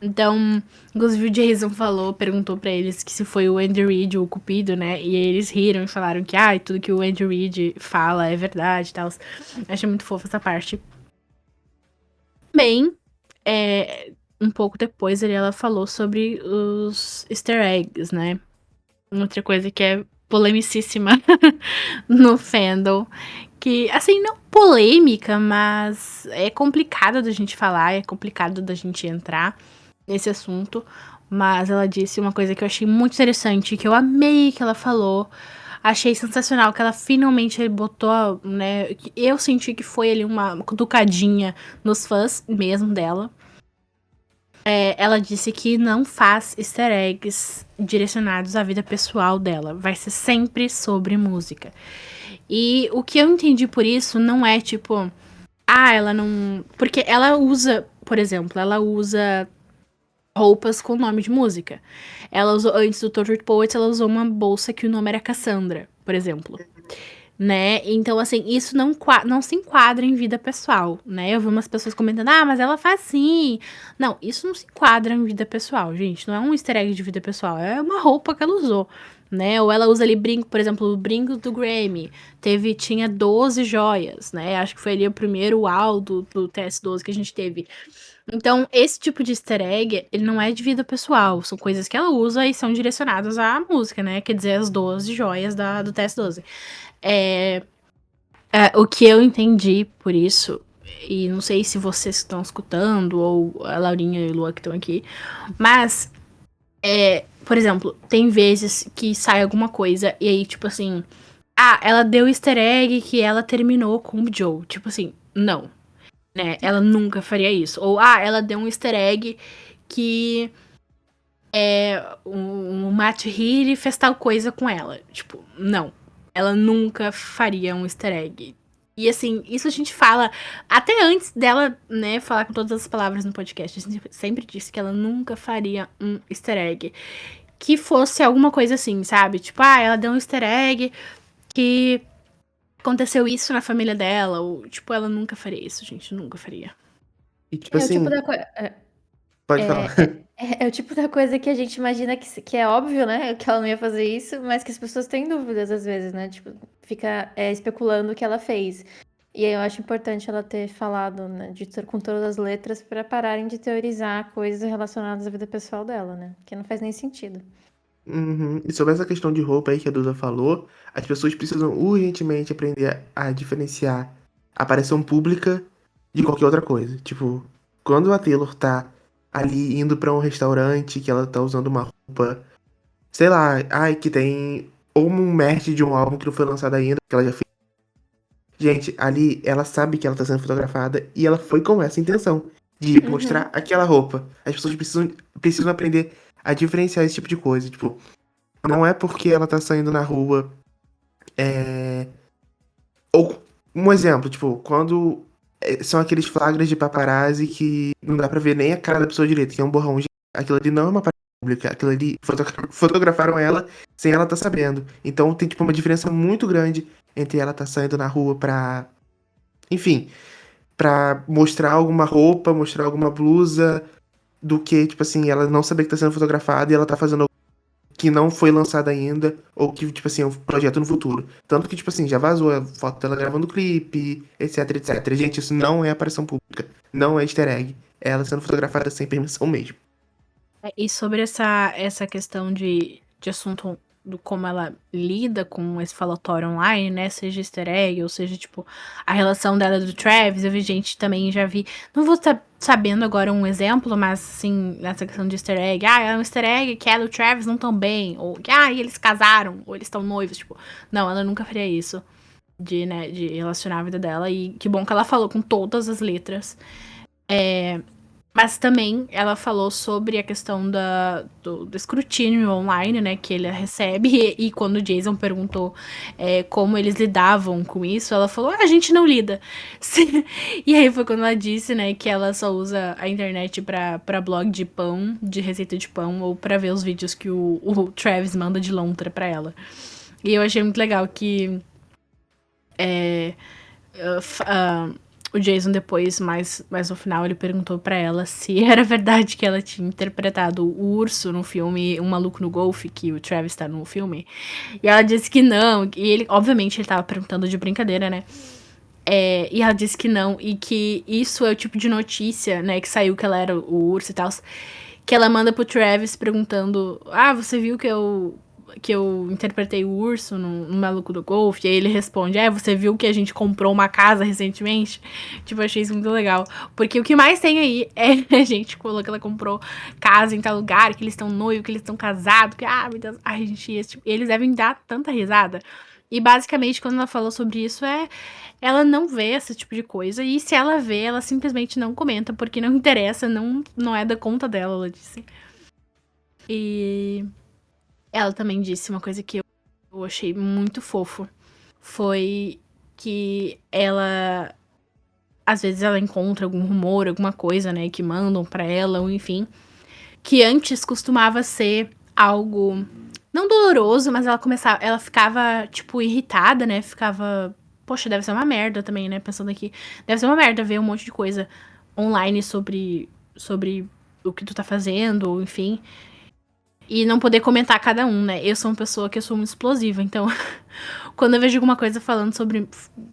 Então, inclusive o Jason perguntou pra eles que se foi o Andy Reid o cupido, né? E aí eles riram e falaram que, tudo que o Andy Reid fala é verdade e tal. Achei muito fofa essa parte. Bem, um pouco depois ela falou sobre os easter eggs, né? Outra coisa que é polemicíssima no fandom. Que, assim, não polêmica, mas é complicado da gente falar, é complicado da gente entrar nesse assunto. Mas ela disse uma coisa que eu achei muito interessante, que eu amei que ela falou. Achei sensacional que ela finalmente botou, né? Eu senti que foi ali uma cutucadinha nos fãs mesmo dela. Ela disse que não faz easter eggs direcionados à vida pessoal dela. Vai ser sempre sobre música. E o que eu entendi por isso não é tipo... ela não... Porque ela usa, por exemplo, roupas com nome de música. Ela usou, antes do Tortured Poets, ela usou uma bolsa que o nome era Cassandra, por exemplo. Né? Então, assim, isso não se enquadra em vida pessoal, né? Eu vi umas pessoas comentando, mas ela faz sim. Não, isso não se enquadra em vida pessoal, gente. Não é um easter egg de vida pessoal, é uma roupa que ela usou, né? Ou ela usa ali brinco, por exemplo, o brinco do Grammy. Tinha 12 joias, né? Acho que foi ali o primeiro UAU do TS12 que a gente teve. Então, esse tipo de easter egg, ele não é de vida pessoal. São coisas que ela usa e são direcionadas à música, né? Quer dizer, as 12 joias do TS12. O que eu entendi por isso, e não sei se vocês estão escutando, ou a Laurinha e o Lua que estão aqui, mas, por exemplo, tem vezes que sai alguma coisa, e aí, tipo assim, ela deu easter egg que ela terminou com o Joe. Tipo assim, não. Né? Ela nunca faria isso. Ou, ela deu um easter egg que o Matt Healy fez tal coisa com ela. Tipo, não. Ela nunca faria um easter egg. E assim, isso a gente fala até antes dela, né, falar com todas as palavras no podcast. A gente sempre disse que ela nunca faria um easter egg. Que fosse alguma coisa assim, sabe? Tipo, ela deu um easter egg que aconteceu isso na família dela. Ou, tipo, ela nunca faria isso, gente. Nunca faria. E tipo É o assim, tipo da coisa. pode falar. É o tipo da coisa que a gente imagina que é óbvio, né? Que ela não ia fazer isso, mas que as pessoas têm dúvidas às vezes, né? Tipo, fica especulando o que ela fez. E aí eu acho importante ela ter falado, né? Com todas as letras para pararem de teorizar coisas relacionadas à vida pessoal dela, né? Que não faz nem sentido. Uhum. E sobre essa questão de roupa aí que a Duda falou, as pessoas precisam urgentemente aprender a diferenciar a aparição pública de qualquer outra coisa. Tipo, quando a Taylor tá ali indo pra um restaurante que ela tá usando uma roupa, sei lá, que tem ou um merch de um álbum que não foi lançado ainda, que ela já fez. Gente, ali ela sabe que ela tá sendo fotografada e ela foi com essa intenção de mostrar aquela roupa. As pessoas precisam aprender a diferenciar esse tipo de coisa. Tipo, não é porque ela tá saindo na rua. Ou um exemplo, tipo, quando são aqueles flagras de paparazzi que não dá pra ver nem a cara da pessoa direito, que é um borrão. Aquilo ali não é uma aparição pública, aquilo ali fotografaram ela sem ela tá sabendo. Então tem tipo uma diferença muito grande entre ela tá saindo na rua pra, enfim, pra mostrar alguma roupa, mostrar alguma blusa, do que, tipo assim, ela não saber que tá sendo fotografada e ela tá fazendo algo que não foi lançado ainda, ou que, tipo assim, é um projeto no futuro. Tanto que, tipo assim, já vazou a foto dela gravando clipe, etc, etc. Gente, isso não é aparição pública, não é easter egg. É ela sendo fotografada sem permissão mesmo. E sobre essa questão de assunto do como ela lida com esse falatório online, né? Seja easter egg, ou seja, tipo, a relação dela do Travis, eu vi gente também, já vi. Não vou estar sabendo agora um exemplo, mas assim, nessa questão de easter egg, é um easter egg que ela e o Travis não estão bem, ou que eles casaram, ou eles estão noivos, tipo, não, ela nunca faria isso. De relacionar a vida dela. E que bom que ela falou com todas as letras. Mas também ela falou sobre a questão do escrutínio online, né, que ele recebe. E quando o Jason perguntou como eles lidavam com isso, ela falou, a gente não lida. E aí foi quando ela disse, né, que ela só usa a internet pra blog de pão, de receita de pão, ou pra ver os vídeos que o Travis manda de lontra pra ela. E eu achei muito legal que o Jason depois, mais no final, ele perguntou pra ela se era verdade que ela tinha interpretado o urso no filme Um Maluco no Golfe, que o Travis tá no filme. E ela disse que não. E ele, obviamente, ele tava perguntando de brincadeira, né? E ela disse que não. E que isso é o tipo de notícia, né? Que saiu que ela era o urso e tal. Que ela manda pro Travis perguntando: Ah, você viu que eu interpretei o urso no Maluco do Golfe? E aí ele responde: você viu que a gente comprou uma casa recentemente? Tipo, eu achei isso muito legal. Porque o que mais tem aí é a gente falou que ela comprou casa em tal lugar, que eles estão noivos, que eles estão casados, que, meu Deus, ai, gente, tipo, eles devem dar tanta risada. E basicamente, quando ela falou sobre isso, ela não vê esse tipo de coisa. E se ela vê, ela simplesmente não comenta, porque não interessa, não é da conta dela, ela disse. E ela também disse uma coisa que eu achei muito fofo. Foi que ela... Às vezes ela encontra algum rumor, alguma coisa, né? Que mandam pra ela, ou enfim. Que antes costumava ser algo... Não doloroso, mas ela ficava, tipo, irritada, né? Ficava... Poxa, deve ser uma merda também, né? Pensando aqui. Deve ser uma merda ver um monte de coisa online sobre o que tu tá fazendo, ou enfim. E não poder comentar cada um, né? Eu sou uma pessoa que eu sou muito explosiva, então... Quando eu vejo alguma coisa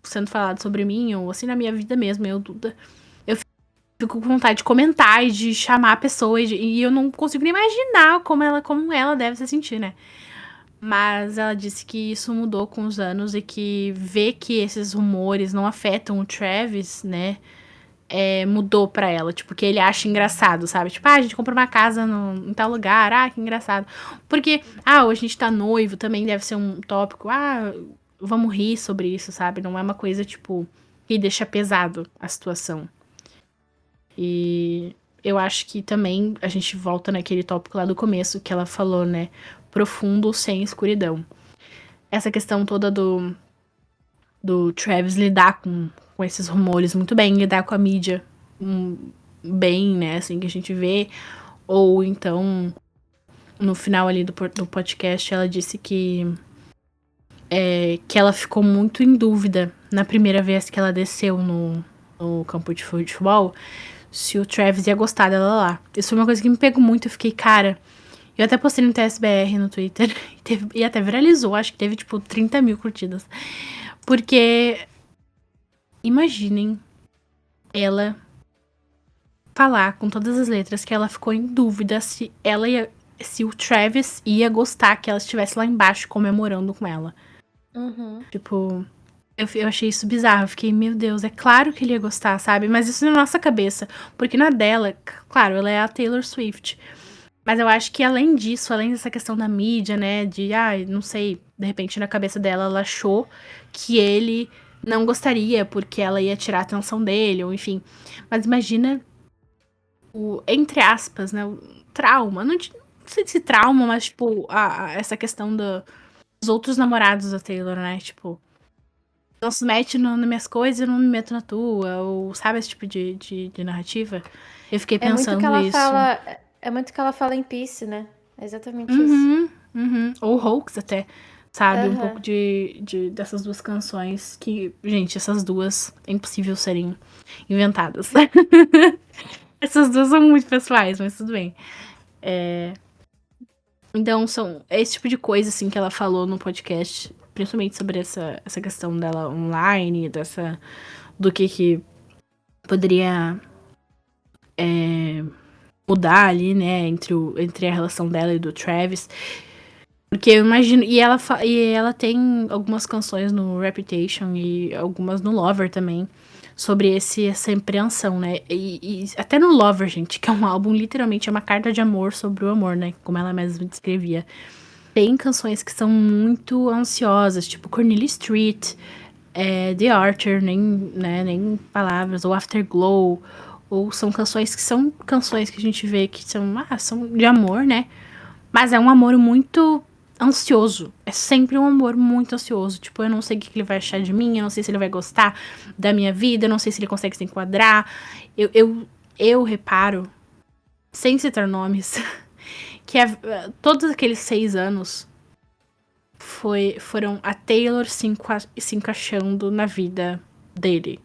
sendo falado sobre mim, ou assim na minha vida mesmo, Duda, eu fico com vontade de comentar e de chamar a pessoa. E eu não consigo nem imaginar como ela deve se sentir, né? Mas ela disse que isso mudou com os anos e que ver que esses rumores não afetam o Travis, né? Mudou pra ela, tipo, que ele acha engraçado, sabe? Tipo, a gente comprou uma casa em tal lugar, que engraçado. Porque, hoje a gente tá noivo, também deve ser um tópico, vamos rir sobre isso, sabe? Não é uma coisa, tipo, que deixa pesado a situação. E eu acho que também a gente volta naquele tópico lá do começo, que ela falou, né? Profundo sem escuridão. Essa questão toda do Travis lidar com esses rumores muito bem, lidar com a mídia bem, né, assim, que a gente vê. Ou então, no final ali do podcast, ela disse que ela ficou muito em dúvida na primeira vez que ela desceu no campo de futebol, se o Travis ia gostar dela lá. Isso foi uma coisa que me pegou muito, eu fiquei, cara... Eu até postei no TSBR no Twitter, e até viralizou, acho que teve, tipo, 30 mil curtidas. Porque, imaginem ela falar com todas as letras que ela ficou em dúvida se o Travis ia gostar que ela estivesse lá embaixo comemorando com ela. Uhum. Tipo, eu achei isso bizarro. Eu fiquei, meu Deus, é claro que ele ia gostar, sabe? Mas isso na nossa cabeça. Porque na dela, claro, ela é a Taylor Swift. Mas eu acho que além disso, além dessa questão da mídia, né, de, não sei, de repente na cabeça dela ela achou que ele não gostaria porque ela ia tirar a atenção dele, ou enfim. Mas imagina entre aspas, né, o trauma. Não sei se trauma, mas, tipo, essa questão dos outros namorados da Taylor, né, tipo... Não se mete nas minhas coisas, eu não me meto na tua, ou sabe esse tipo de narrativa? Eu fiquei pensando isso. É muito que ela fala em Peace, né? É exatamente isso. Ou Hoax até, sabe? Um Aham. pouco dessas duas canções que, gente, essas duas é impossível serem inventadas. Essas duas são muito pessoais, mas tudo bem. Então, é esse tipo de coisa, assim, que ela falou no podcast, principalmente sobre essa questão dela online, do que poderia mudar ali, né, entre a relação dela e do Travis. Porque eu imagino... E ela tem algumas canções no Reputation e algumas no Lover também, sobre essa impreensão, né? E até no Lover, gente, que é um álbum, literalmente, é uma carta de amor sobre o amor, né? Como ela mesma descrevia. Tem canções que são muito ansiosas, tipo Cornelia Street, The Archer, nem palavras, ou Afterglow... Ou são canções que a gente vê que são de amor, né? Mas é um amor muito ansioso. É sempre um amor muito ansioso. Tipo, eu não sei o que ele vai achar de mim, eu não sei se ele vai gostar da minha vida, eu não sei se ele consegue se enquadrar. Eu reparo, sem citar nomes, que todos aqueles 6 anos foram a Taylor se encaixando na vida dele.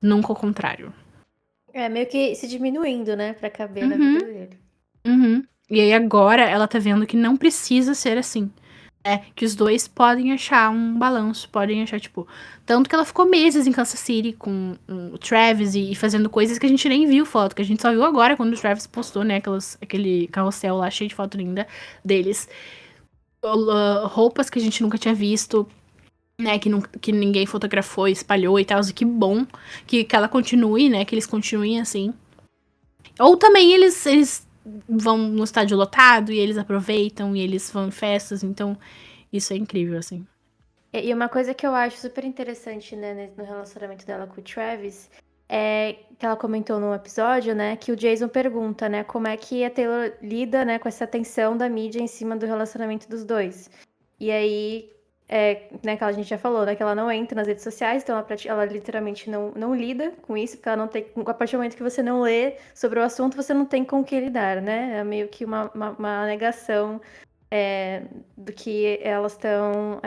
Nunca o contrário. É meio que se diminuindo, né? Pra caber na vida dele. E aí agora ela tá vendo que não precisa ser assim. Que os dois podem achar um balanço, podem achar, tipo... Tanto que ela ficou meses em Kansas City com o Travis e fazendo coisas que a gente nem viu foto, que a gente só viu agora quando o Travis postou, né, aquele carrossel lá cheio de foto linda deles. Roupas que a gente nunca tinha visto, né, que ninguém fotografou, espalhou e tal, e que bom que ela continue, né, que eles continuem assim. Ou também eles vão no estádio lotado e eles aproveitam e eles vão em festas, então isso é incrível, assim. E uma coisa que eu acho super interessante, né, no relacionamento dela com o Travis, é que ela comentou num episódio, né, que o Jason pergunta, né, como é que a Taylor lida, né, com essa tensão da mídia em cima do relacionamento dos dois. E aí, né, que a gente já falou, né, que ela não entra nas redes sociais, então ela literalmente não lida com isso, porque ela não tem, a partir do momento que você não lê sobre o assunto, você não tem com o que lidar, né, é meio que uma negação do que elas estão,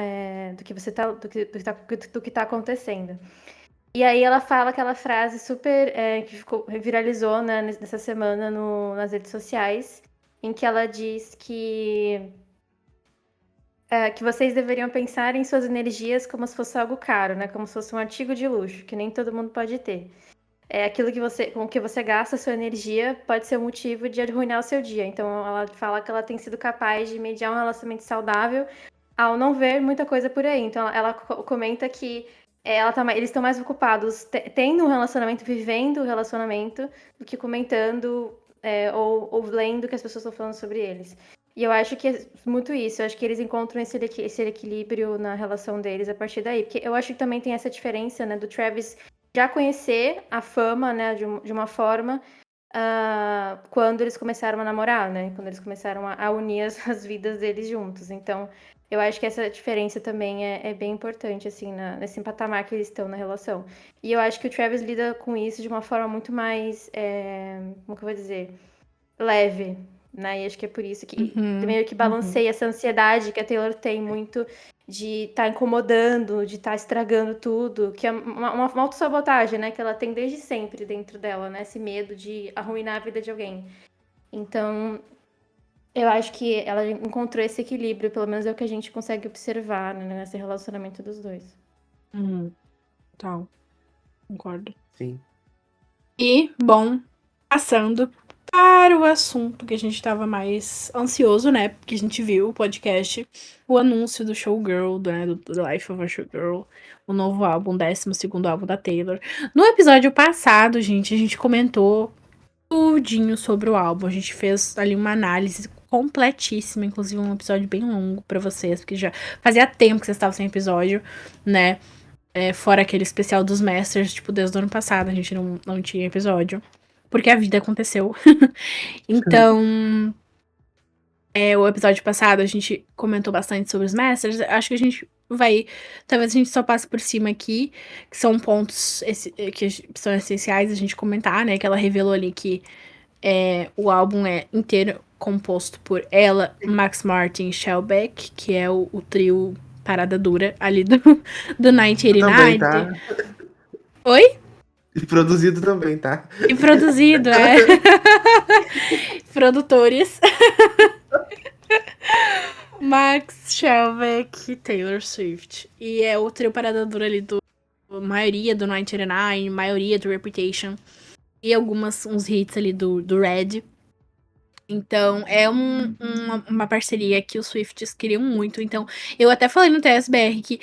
do que você tá, do que tá acontecendo. E aí ela fala aquela frase super que viralizou, né, nessa semana nas redes sociais, em que ela diz que vocês deveriam pensar em suas energias como se fosse algo caro, né, como se fosse um artigo de luxo, que nem todo mundo pode ter. Aquilo com que você gasta a sua energia pode ser um motivo de arruinar o seu dia. Então ela fala que ela tem sido capaz de mediar um relacionamento saudável ao não ver muita coisa por aí. Então ela comenta que eles estão mais ocupados tendo um relacionamento, vivendo o relacionamento, do que comentando ou lendo o que as pessoas estão falando sobre eles. E eu acho que é muito isso. Eu acho que eles encontram esse equilíbrio na relação deles a partir daí. Porque eu acho que também tem essa diferença, né, do Travis já conhecer a fama, né, de uma forma, quando eles começaram a namorar, né? Quando eles começaram a unir as vidas deles juntos. Então, eu acho que essa diferença também é bem importante, assim, nesse patamar que eles estão na relação. E eu acho que o Travis lida com isso de uma forma muito mais, como que eu vou dizer? Leve, né? E acho que é por isso que meio que balanceia essa ansiedade que a Taylor tem muito de estar incomodando, de estar estragando tudo, que é uma autossabotagem, né? Que ela tem desde sempre dentro dela, né? Esse medo de arruinar a vida de alguém. Então, eu acho que ela encontrou esse equilíbrio, pelo menos é o que a gente consegue observar, né, nesse relacionamento dos dois. Tal. Concordo. Sim. E, bom, passando para o assunto que a gente tava mais ansioso, né? Porque a gente viu o podcast, o anúncio do Showgirl, né? Do The Life of a Showgirl, o novo álbum, 12º álbum da Taylor. No episódio passado, gente, a gente comentou tudinho sobre o álbum. A gente fez ali uma análise completíssima, inclusive um episódio bem longo pra vocês, porque já fazia tempo que vocês estavam sem episódio, né? Fora aquele especial dos Masters, tipo, desde o ano passado a gente não tinha episódio. Porque a vida aconteceu. Então, o episódio passado a gente comentou bastante sobre os Masters. Acho que a gente vai... Talvez a gente só passe por cima aqui, que são pontos que são essenciais a gente comentar, né? Que ela revelou ali que o álbum é inteiro composto por ela, Max Martin e Shellback, que é o trio parada dura ali do 1989. Também, tá? Oi? E produzido também, tá? E produzido, Produtores. Max Shellback e Taylor Swift. E é o trio parada dura ali do maioria do 1989, maioria do Reputation. E uns hits ali do Red. Então, é uma parceria que os Swifties queriam muito. Então, eu até falei no TSBR que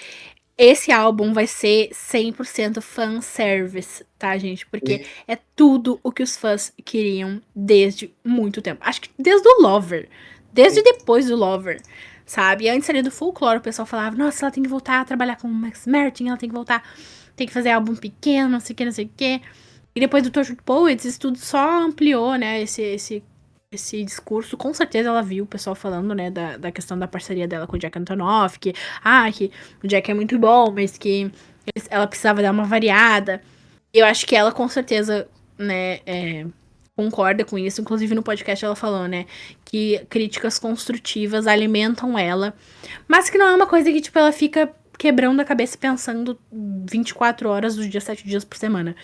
esse álbum vai ser 100% fanservice, tá, gente? Porque é tudo o que os fãs queriam desde muito tempo. Acho que desde o Lover. Desde depois do Lover, sabe? Antes ali do Folklore, o pessoal falava, nossa, ela tem que voltar a trabalhar com o Max Martin, ela tem que voltar, tem que fazer álbum pequeno, não sei o que, não sei o que. E depois do Tortured Poets, isso tudo só ampliou, né, esse discurso. Com certeza ela viu o pessoal falando, né, da questão da parceria dela com o Jack Antonoff, que o Jack é muito bom, mas que ela precisava dar uma variada. Eu acho que ela, com certeza, né, concorda com isso. Inclusive, no podcast ela falou, né, que críticas construtivas alimentam ela, mas que não é uma coisa que, tipo, ela fica quebrando a cabeça e pensando 24 horas dos dias, 7 dias por semana.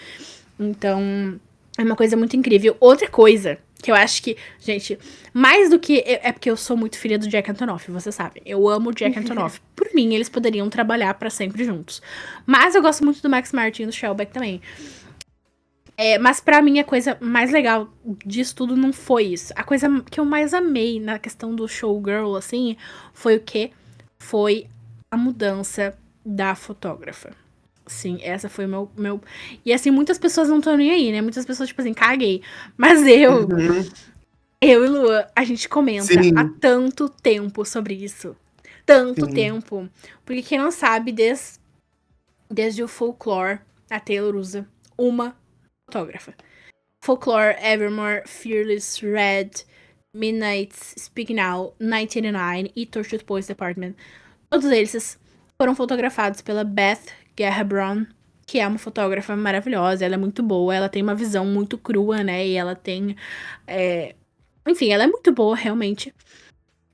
Então, é uma coisa muito incrível. Outra coisa que eu acho que, gente, mais do que... É porque eu sou muito filha do Jack Antonoff, você sabe. Eu amo o Jack Antonoff. Por mim, eles poderiam trabalhar pra sempre juntos. Mas eu gosto muito do Max Martin e do Shellback também. Mas pra mim, a coisa mais legal disso tudo não foi isso. A coisa que eu mais amei na questão do showgirl, assim, foi o quê? Foi a mudança da fotógrafa. Sim, essa foi o meu... E assim, muitas pessoas não estão nem aí, né? Muitas pessoas, tipo assim, caguei. Mas eu e Luan, a gente comenta há Sim, tanto tempo sobre isso. Tanto sim. tempo. Porque quem não sabe, desde o Folklore, a Taylor usa uma fotógrafa. Folklore, Evermore, Fearless, Red, Midnight, Speak Now, 1989 e Tortured Poets Department. Todos eles foram fotografados pela Beth Gerhabron, que é uma fotógrafa maravilhosa. Ela é muito boa, ela tem uma visão muito crua, né? E ela tem... Enfim, ela é muito boa, realmente.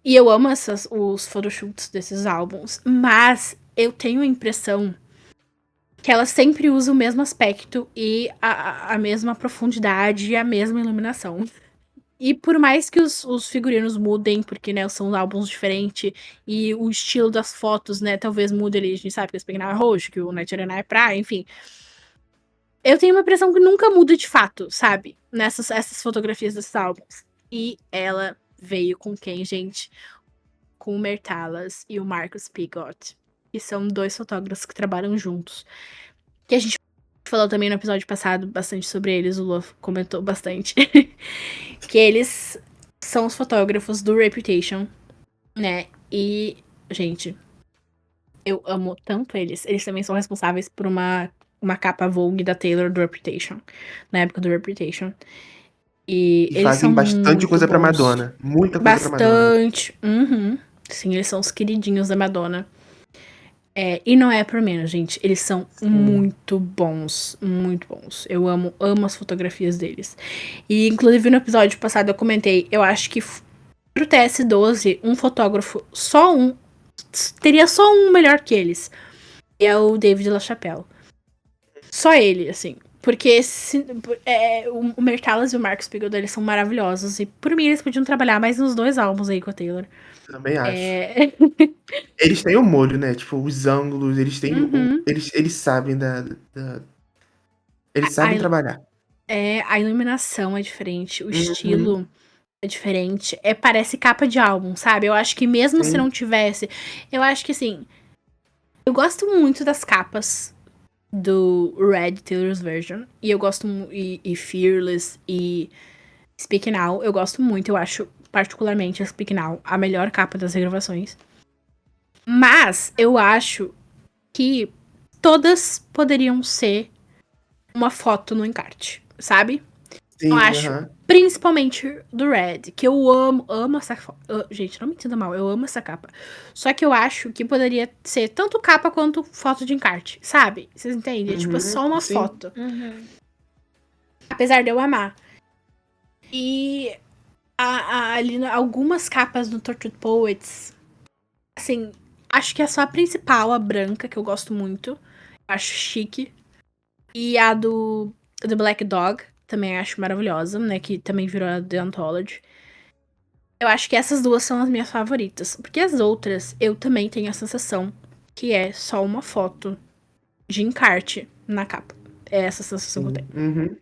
E eu amo os photoshoots desses álbuns. Mas eu tenho a impressão que ela sempre usa o mesmo aspecto e a mesma profundidade e a mesma iluminação. E por mais que os figurinos mudem, porque, né, são álbuns diferentes, e o estilo das fotos, né, talvez mude ali, a gente sabe que esse Pequeno é roxo, que o Night é praia, enfim. Eu tenho uma impressão que nunca muda de fato, sabe? Essas fotografias desses álbuns. E ela veio com quem, gente? Com o Mertalas e o Marcus Pigot. Que são dois fotógrafos que trabalham juntos. Que a gente falou também no episódio passado bastante sobre eles, o Love comentou bastante. Que eles são os fotógrafos do Reputation, né? E, gente, eu amo tanto eles. Eles também são responsáveis por uma capa Vogue da Taylor do Reputation, na época do Reputation. E E eles são fazem bastante muito coisa pra bons. Madonna. Muita coisa pra Madonna. Bastante. Uhum. Sim, eles são os queridinhos da Madonna. E não é por menos, gente. Eles são muito bons. Muito bons. Eu amo as fotografias deles. E, inclusive, no episódio passado eu comentei, eu acho que pro TS12, um fotógrafo, teria só um melhor que eles. E é o David LaChapelle. Só ele, assim. Porque o Mertalas e o Marcus Piggle eles são maravilhosos. E por mim eles podiam trabalhar mais nos 2 álbuns aí com a Taylor. Também acho. É... Eles têm o molho, né? Tipo, os ângulos, eles têm Uhum. eles sabem eles A, sabem trabalhar. a iluminação é diferente, o Uhum. estilo é diferente. Parece capa de álbum, sabe? Eu acho que mesmo se Sim. não tivesse. Eu acho que assim. Eu gosto muito das capas do Red Taylor's Version. E eu gosto. E Fearless e Speak Now. Eu gosto muito. Eu acho, particularmente, a Speak Now a melhor capa das regravações. Mas eu acho que todas poderiam ser uma foto no encarte, sabe? Eu Sim, acho, aham. principalmente do Red, que eu amo essa foto. Gente, não me entenda mal, eu amo essa capa. Só que eu acho que poderia ser tanto capa quanto foto de encarte, sabe? Vocês entendem? Tipo, é só uma Sim. foto. Apesar de eu amar. E ali algumas capas do Tortured Poets, assim, acho que é só a principal, a branca, que eu gosto muito. Acho chique. E a do Black Dog, também acho maravilhosa, né? Que também virou a The Anthology. Eu acho que essas duas são as minhas favoritas. Porque as outras, eu também tenho a sensação que é só uma foto de encarte na capa. É essa sensação que eu tenho. Uhum.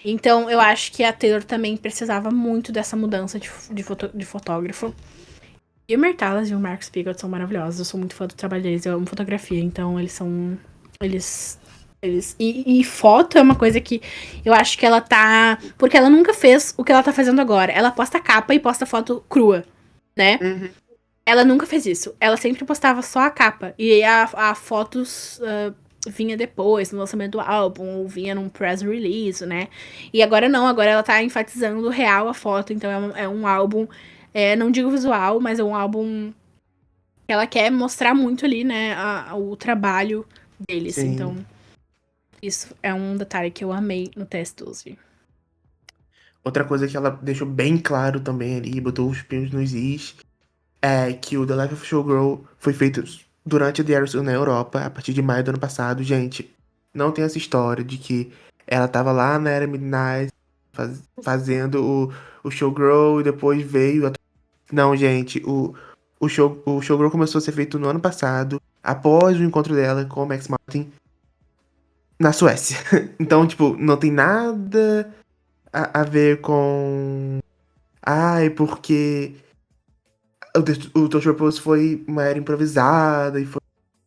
Então, eu acho que a Taylor também precisava muito dessa mudança de fotógrafo. E o Mertalas e o Marcus Pigott são maravilhosos. Eu sou muito fã do trabalho deles. Eu amo fotografia, então eles são... E foto é uma coisa que eu acho que ela tá... Porque ela nunca fez o que ela tá fazendo agora. Ela posta capa e posta foto crua, né? Uhum. Ela nunca fez isso. Ela sempre postava só a capa. E a fotos vinha depois, no lançamento do álbum, ou vinha num press release, né? E agora não, agora ela tá enfatizando real a foto. Então é um álbum, não digo visual, mas é um álbum que ela quer mostrar muito ali, né? O trabalho deles. Sim. Então, isso é um detalhe que eu amei no TS12. Outra coisa que ela deixou bem claro também ali, botou os pingos nos is, é que o The Life of Showgirl foi feito durante a The Aerosmith na Europa, a partir de maio do ano passado, gente, não tem essa história de que ela tava lá na Era Midnight fazendo o Showgirl e depois veio. Não, gente, o Showgirl começou a ser feito no ano passado, após o encontro dela com o Max Martin na Suécia. Então, tipo, não tem nada a ver com. Ai, porque o Touch Purpose foi uma era improvisada e foi,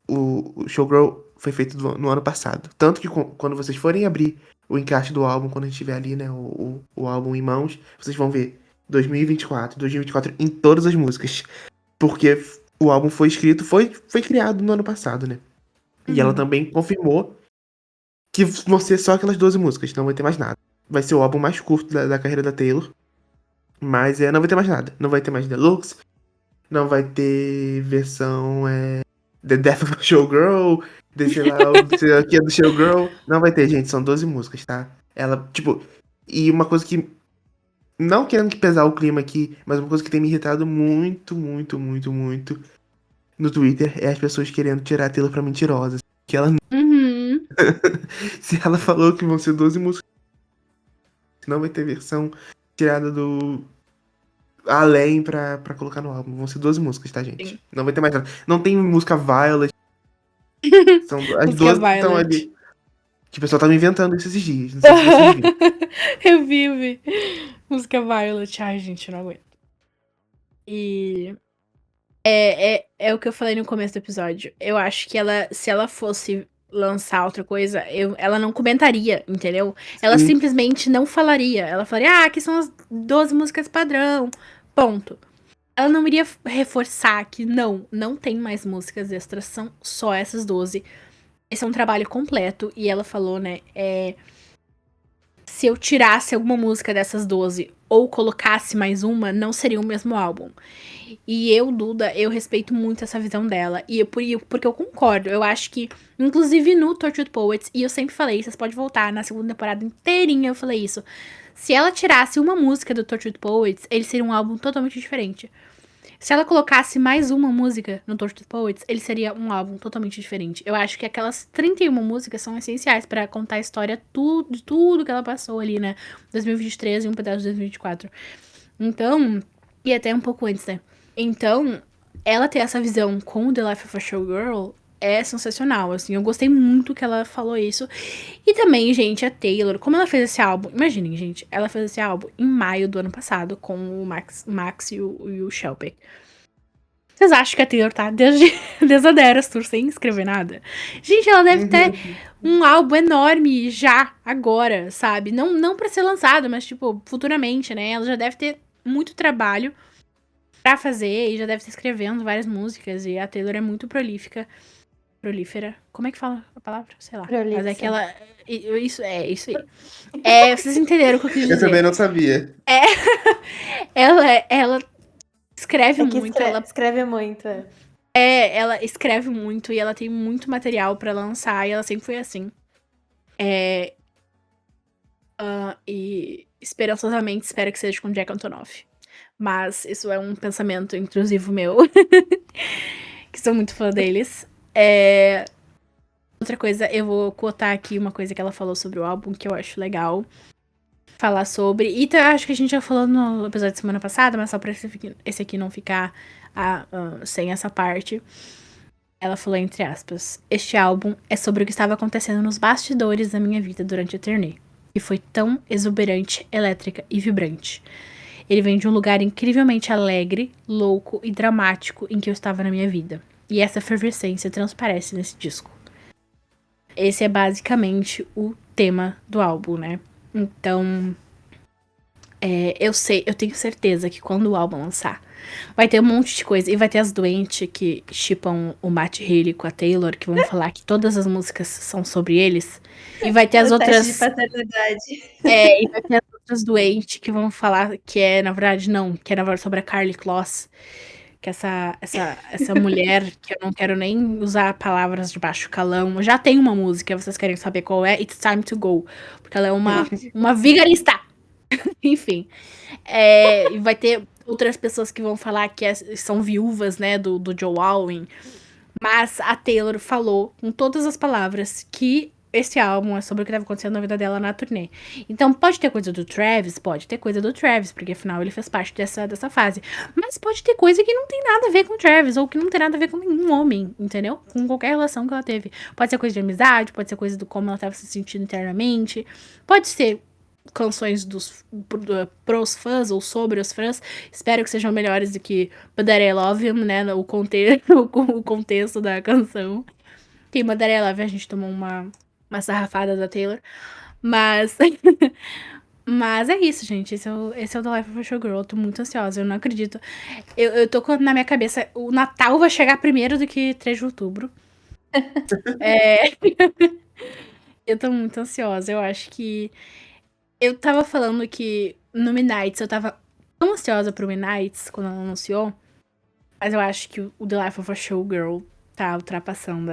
o Showgirl foi feito no ano passado. Tanto que quando vocês forem abrir o encaixe do álbum, quando a gente tiver ali, né, o álbum em mãos, vocês vão ver 2024 em todas as músicas. Porque o álbum foi escrito, foi criado no ano passado, né? E ela também confirmou que vão ser só aquelas 12 músicas, não vai ter mais nada. Vai ser o álbum mais curto da carreira da Taylor. Mas não vai ter mais nada. Não vai ter mais Deluxe, não vai ter versão The Death of a Showgirl, sei lá, sei lá, aqui é do Showgirl. Não vai ter, gente, são 12 músicas, tá? Ela, tipo, e uma coisa que, não querendo que pesar o clima aqui, mas uma coisa que tem me irritado muito, muito, muito, muito no Twitter é as pessoas querendo tirar a Taylor pra mentirosa. Que ela, Uhum. se ela falou que vão ser 12 músicas, não vai ter versão tirada do além pra colocar no álbum. Vão ser 12 músicas, tá, gente? Sim. Não vai ter mais nada. Não tem música Violet. São as Música 12 que estão Violet. ali. Que o pessoal tava inventando isso esses dias. Não sei se vocês viram. Eu vi. Música Violet. Ai, gente, eu não aguento. E é o que eu falei no começo do episódio. Eu acho que se ela fosse lançar outra coisa, ela não comentaria, entendeu? Ela Sim. simplesmente não falaria. Ela falaria, aqui são as 12 músicas padrão. Ponto. Ela não iria reforçar que não tem mais músicas extras, são só essas 12. Esse é um trabalho completo. E ela falou, né, se eu tirasse alguma música dessas 12 ou colocasse mais uma, não seria o mesmo álbum. E eu, Duda, eu respeito muito essa visão dela. E porque eu concordo. Eu acho que, inclusive no Tortured Poets, e eu sempre falei, vocês podem voltar na segunda temporada inteirinha, eu falei isso. Se ela tirasse uma música do Tortured Poets, ele seria um álbum totalmente diferente. Se ela colocasse mais uma música no Tortured Poets, ele seria um álbum totalmente diferente. Eu acho que aquelas 31 músicas são essenciais pra contar a história de tudo que ela passou ali, né? 2023 e um pedaço de 2024. Então, e até um pouco antes, né? Então, ela ter essa visão com The Life of a Showgirl é sensacional, assim. Eu gostei muito que ela falou isso. E também, gente, a Taylor, como ela fez esse álbum... Imaginem, gente, ela fez esse álbum em maio do ano passado com o Max e o Shelby. Vocês acham que a Taylor tá desde a The Eras Tour sem escrever nada? Gente, ela deve ter um álbum enorme já, agora, sabe? Não pra ser lançado, mas, tipo, futuramente, né? Ela já deve ter muito trabalho pra fazer e já deve estar escrevendo várias músicas. E a Taylor é muito prolífera. Como é que fala a palavra? Sei lá. Prolixa. Mas é que ela... Isso aí. Vocês entenderam o que eu quis dizer. Eu também não sabia. Ela escreve muito. Escreve muito, Ela escreve muito e ela tem muito material pra lançar. E ela sempre foi assim. E esperançosamente espero que seja com Jack Antonoff. Mas isso é um pensamento intrusivo meu. Que sou muito fã deles. Outra coisa, eu vou cotar aqui uma coisa que ela falou sobre o álbum, que eu acho legal falar sobre. E acho que a gente já falou no episódio da semana passada, mas só pra esse aqui não ficar sem essa parte. Ela falou, entre aspas, este álbum é sobre o que estava acontecendo nos bastidores da minha vida durante a turnê. E foi tão exuberante, elétrica e vibrante. Ele vem de um lugar incrivelmente alegre, louco e dramático em que eu estava na minha vida. E essa efervescência transparece nesse disco. Esse é basicamente o tema do álbum, né? Então, eu tenho certeza que quando o álbum lançar, vai ter um monte de coisa. E vai ter as doentes que shippam o Matt Healy com a Taylor, que vão falar que todas as músicas são sobre eles. E vai ter as outras... de paternidade. E vai ter as outras doentes que vão falar que na verdade sobre a Karlie Kloss. Que essa mulher, que eu não quero nem usar palavras de baixo calão, já tem uma música, vocês querem saber qual é? It's Time to Go. Porque ela é uma vigarista. Enfim. E vai ter outras pessoas que vão falar que são viúvas, né, do Joe Alwyn. Mas a Taylor falou com todas as palavras que esse álbum é sobre o que estava acontecendo na vida dela na turnê. Então pode ter coisa do Travis, pode ter coisa do Travis, porque afinal ele fez parte dessa fase. Mas pode ter coisa que não tem nada a ver com o Travis, ou que não tem nada a ver com nenhum homem, entendeu? Com qualquer relação que ela teve. Pode ser coisa de amizade, pode ser coisa do como ela estava se sentindo internamente, pode ser canções pros fãs ou sobre os fãs. Espero que sejam melhores do que But That I Love Him, né? O contexto da canção. Que But That I Love Him a gente tomou uma sarrafada da Taylor. Mas. Mas é isso, gente. Esse é o The Life of a Showgirl. Eu tô muito ansiosa, eu não acredito. Eu tô na minha cabeça, o Natal vai chegar primeiro do que 3 de outubro. Eu tô muito ansiosa. Eu acho que. Eu tava falando que no Midnights eu tava tão ansiosa pro Midnights quando ela anunciou. Mas eu acho que o The Life of a Showgirl tá ultrapassando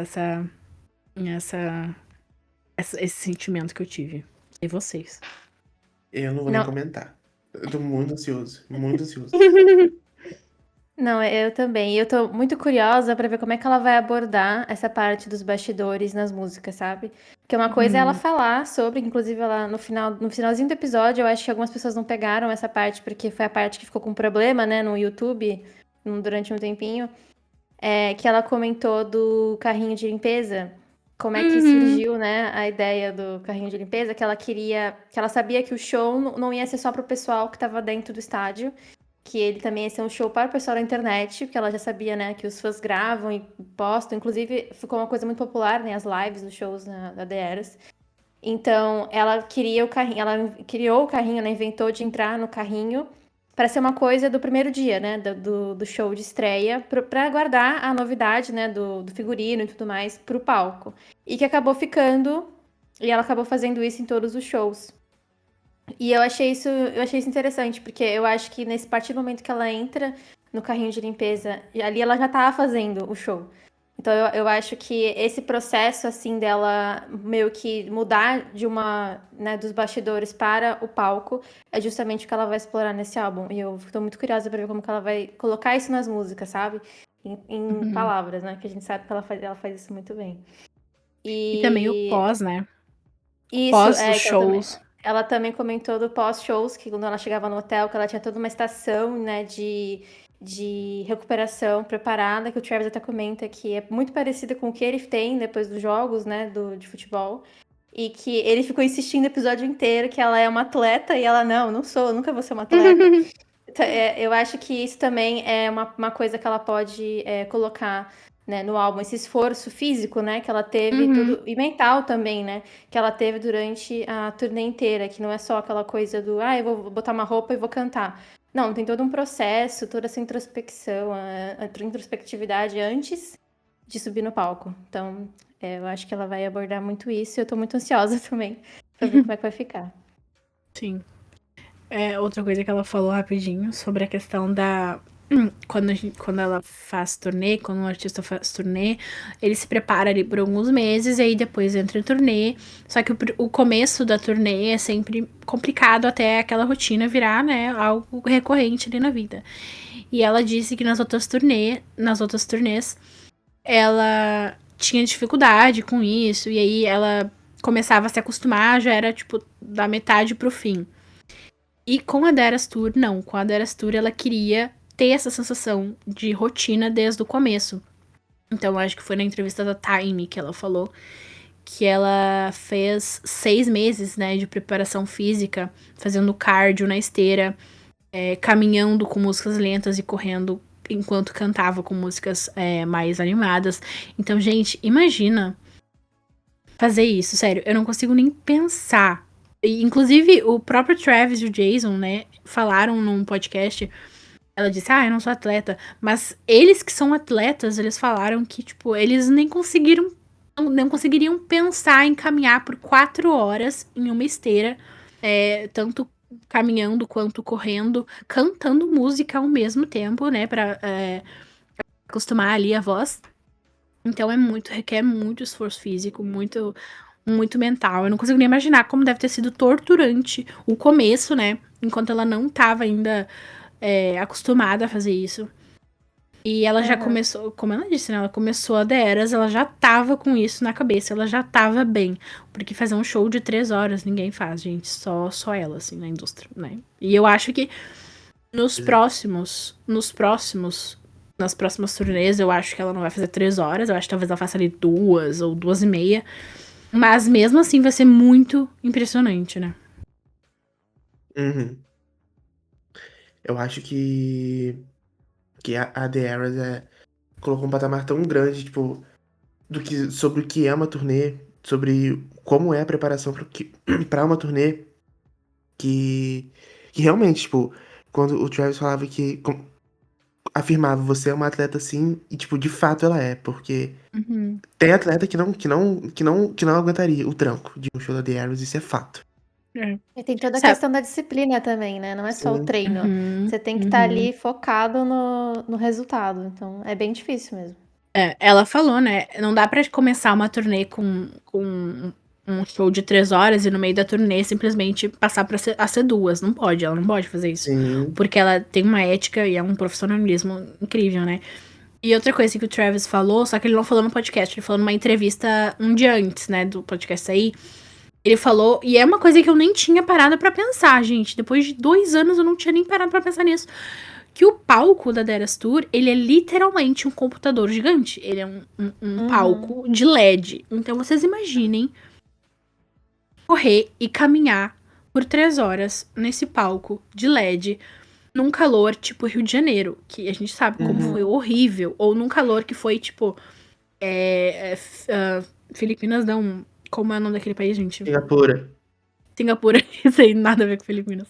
esse sentimento que eu tive. E vocês? Eu não vou nem comentar. Eu tô muito ansioso, muito ansioso. Não, eu também. E eu tô muito curiosa pra ver como é que ela vai abordar essa parte dos bastidores nas músicas, sabe? Porque uma coisa é ela falar sobre, inclusive ela no finalzinho do episódio, eu acho que algumas pessoas não pegaram essa parte, porque foi a parte que ficou com problema, né, no YouTube, durante um tempinho, que ela comentou do carrinho de limpeza. Como é que surgiu, né, a ideia do carrinho de limpeza, que ela sabia que o show não ia ser só pro pessoal que tava dentro do estádio, que ele também ia ser um show para o pessoal da internet, porque ela já sabia, né, que os fãs gravam e postam. Inclusive, ficou uma coisa muito popular, né, as lives dos shows da The Eras. Então, ela queria o carrinho, ela criou o carrinho, ela inventou de entrar no carrinho para ser uma coisa do primeiro dia, né, do show de estreia, para guardar a novidade, né, do figurino e tudo mais pro palco. E que acabou ficando, e ela acabou fazendo isso em todos os shows. E eu achei isso interessante, porque eu acho que a partir do momento que ela entra no carrinho de limpeza, ali ela já tava fazendo o show. Então eu acho que esse processo, assim, dela meio que mudar né, dos bastidores para o palco, é justamente o que ela vai explorar nesse álbum. E eu tô muito curiosa pra ver como que ela vai colocar isso nas músicas, sabe? Em palavras, né? Que a gente sabe que ela faz isso muito bem. E também o pós, né? Isso, Pós os shows. Ela também comentou do pós-shows, que quando ela chegava no hotel, que ela tinha toda uma estação, né, de recuperação preparada, que o Travis até comenta que é muito parecida com o que ele tem depois dos jogos, né, de futebol. E que ele ficou insistindo o episódio inteiro que ela é uma atleta, e ela, não sou, nunca vou ser uma atleta. Então, eu acho que isso também é uma coisa que ela pode colocar, né, no álbum, esse esforço físico, né, que ela teve, tudo, e mental também, né, que ela teve durante a turnê inteira, que não é só aquela coisa do, eu vou botar uma roupa e vou cantar. Não, tem todo um processo, toda essa introspecção, a introspectividade antes de subir no palco. Então, eu acho que ela vai abordar muito isso, e eu tô muito ansiosa também pra ver como é que vai ficar. Sim. Outra coisa que ela falou rapidinho sobre a questão da... Quando ela faz turnê, quando um artista faz turnê, ele se prepara ali por alguns meses e aí depois entra em turnê. Só que o começo da turnê é sempre complicado até aquela rotina virar, né, algo recorrente ali na vida. E ela disse que nas outras turnês, ela tinha dificuldade com isso, e aí ela começava a se acostumar, já era tipo da metade pro fim. E com a The Eras Tour, não. Com a The Eras Tour, ela queria ter essa sensação de rotina desde o começo. Então, eu acho que foi na entrevista da Time que ela falou que ela fez 6 meses, né, de preparação física, fazendo cardio na esteira, caminhando com músicas lentas e correndo enquanto cantava com músicas mais animadas. Então, gente, imagina fazer isso, sério. Eu não consigo nem pensar. E, inclusive, o próprio Travis e o Jason, né, falaram num podcast. Ela disse, eu não sou atleta. Mas eles que são atletas, eles falaram que, tipo, eles nem conseguiriam pensar em caminhar por 4 horas em uma esteira, tanto caminhando quanto correndo, cantando música ao mesmo tempo, né, pra acostumar ali a voz. Então requer muito esforço físico, muito, muito mental. Eu não consigo nem imaginar como deve ter sido torturante o começo, né, enquanto ela não tava ainda acostumada a fazer isso. E ela já Aham. começou, como ela disse, né? Ela começou a The Eras, ela já tava com isso na cabeça, ela já tava bem. Porque fazer um show de 3 horas ninguém faz, gente. Só ela, assim, na indústria, né? E eu acho que nas próximas turnês, eu acho que ela não vai fazer 3 horas. Eu acho que talvez ela faça ali 2 ou 2h30. Mas mesmo assim vai ser muito impressionante, né? Uhum. Eu acho que a The Eras colocou um patamar tão grande, tipo, sobre o que é uma turnê, sobre como é a preparação pra uma turnê, que, que realmente, tipo, quando o Travis falava afirmava, você é uma atleta assim, e tipo, de fato ela é, porque Uhum. tem atleta que não aguentaria o tranco de um show da The Eras, isso é fato. É. E tem toda a Sabe? questão da disciplina também, né? Não é só o Sim. treino. Uhum, Você tem que estar uhum. ali focado no resultado. Então, é bem difícil mesmo. Ela falou, né? Não dá pra começar uma turnê com um show de 3 horas e no meio da turnê simplesmente passar a ser 2. Não pode, ela não pode fazer isso. Sim. Porque ela tem uma ética e é um profissionalismo incrível, né? E outra coisa que o Travis falou, só que ele não falou no podcast, ele falou numa entrevista um dia antes, né, do podcast sair. Ele falou, e é uma coisa que eu nem tinha parado pra pensar, gente. Depois de 2 anos eu não tinha nem parado pra pensar nisso. Que o palco da The Eras Tour, ele é literalmente um computador gigante. Ele é um Uhum. palco de LED. Então vocês imaginem correr e caminhar por 3 horas nesse palco de LED, num calor tipo Rio de Janeiro, que a gente sabe como foi Uhum. horrível. Ou num calor que foi tipo. Filipinas não. Como é o nome daquele país, gente? Singapura. Singapura, isso aí nada a ver com Filipinas.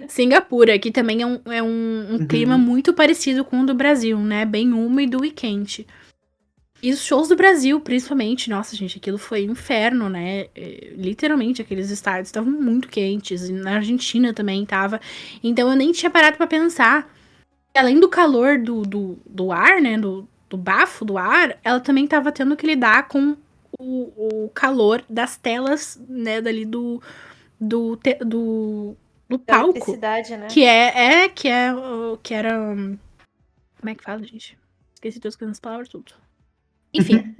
Singapura, que também é um clima Uhum. muito parecido com o do Brasil, né? Bem úmido e quente. E os shows do Brasil, principalmente, nossa, gente, aquilo foi um inferno, né? Literalmente, aqueles estádios estavam muito quentes. E na Argentina também tava. Então eu nem tinha parado pra pensar. Além do calor do ar, né? Do bafo do ar, ela também tava tendo que lidar com o calor das telas, né? Dali do Da palco, eletricidade, né? que era, como é que fala, gente? Esqueci todas as palavras, tudo. Enfim,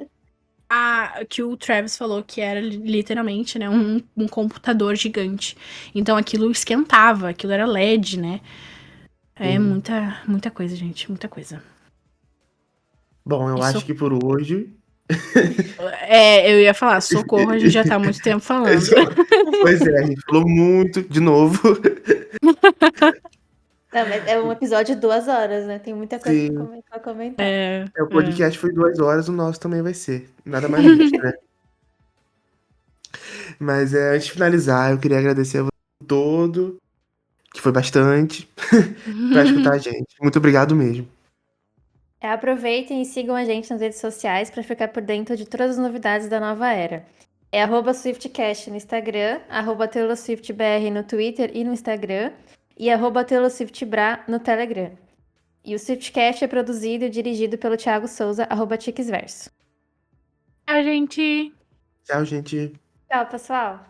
que o Travis falou que era literalmente, né, um computador gigante. Então aquilo esquentava, aquilo era LED, né? É Sim. muita coisa, gente, muita coisa. Bom, eu acho Isso, que por hoje. eu ia falar, socorro, a gente já tá há muito tempo É falando. só- Pois é, a gente falou muito, de novo. Não, mas é um episódio de 2 horas, né? Tem muita coisa Sim, pra comentar. o podcast foi 2 horas, o nosso também vai ser. Nada mais justo, né? Mas antes de finalizar, eu queria agradecer a você todo, que foi bastante, pra escutar a gente. Muito obrigado mesmo. Aproveitem e sigam a gente nas redes sociais para ficar por dentro de todas as novidades da nova era. É @SwiftCast no Instagram, @TaylorSwiftBR no Twitter e no Instagram, e @TaylorSwiftBra no Telegram. E o Swiftcast é produzido e dirigido pelo Thiago Souza, @TixVerso. A gente Tchau, gente. Tchau, pessoal!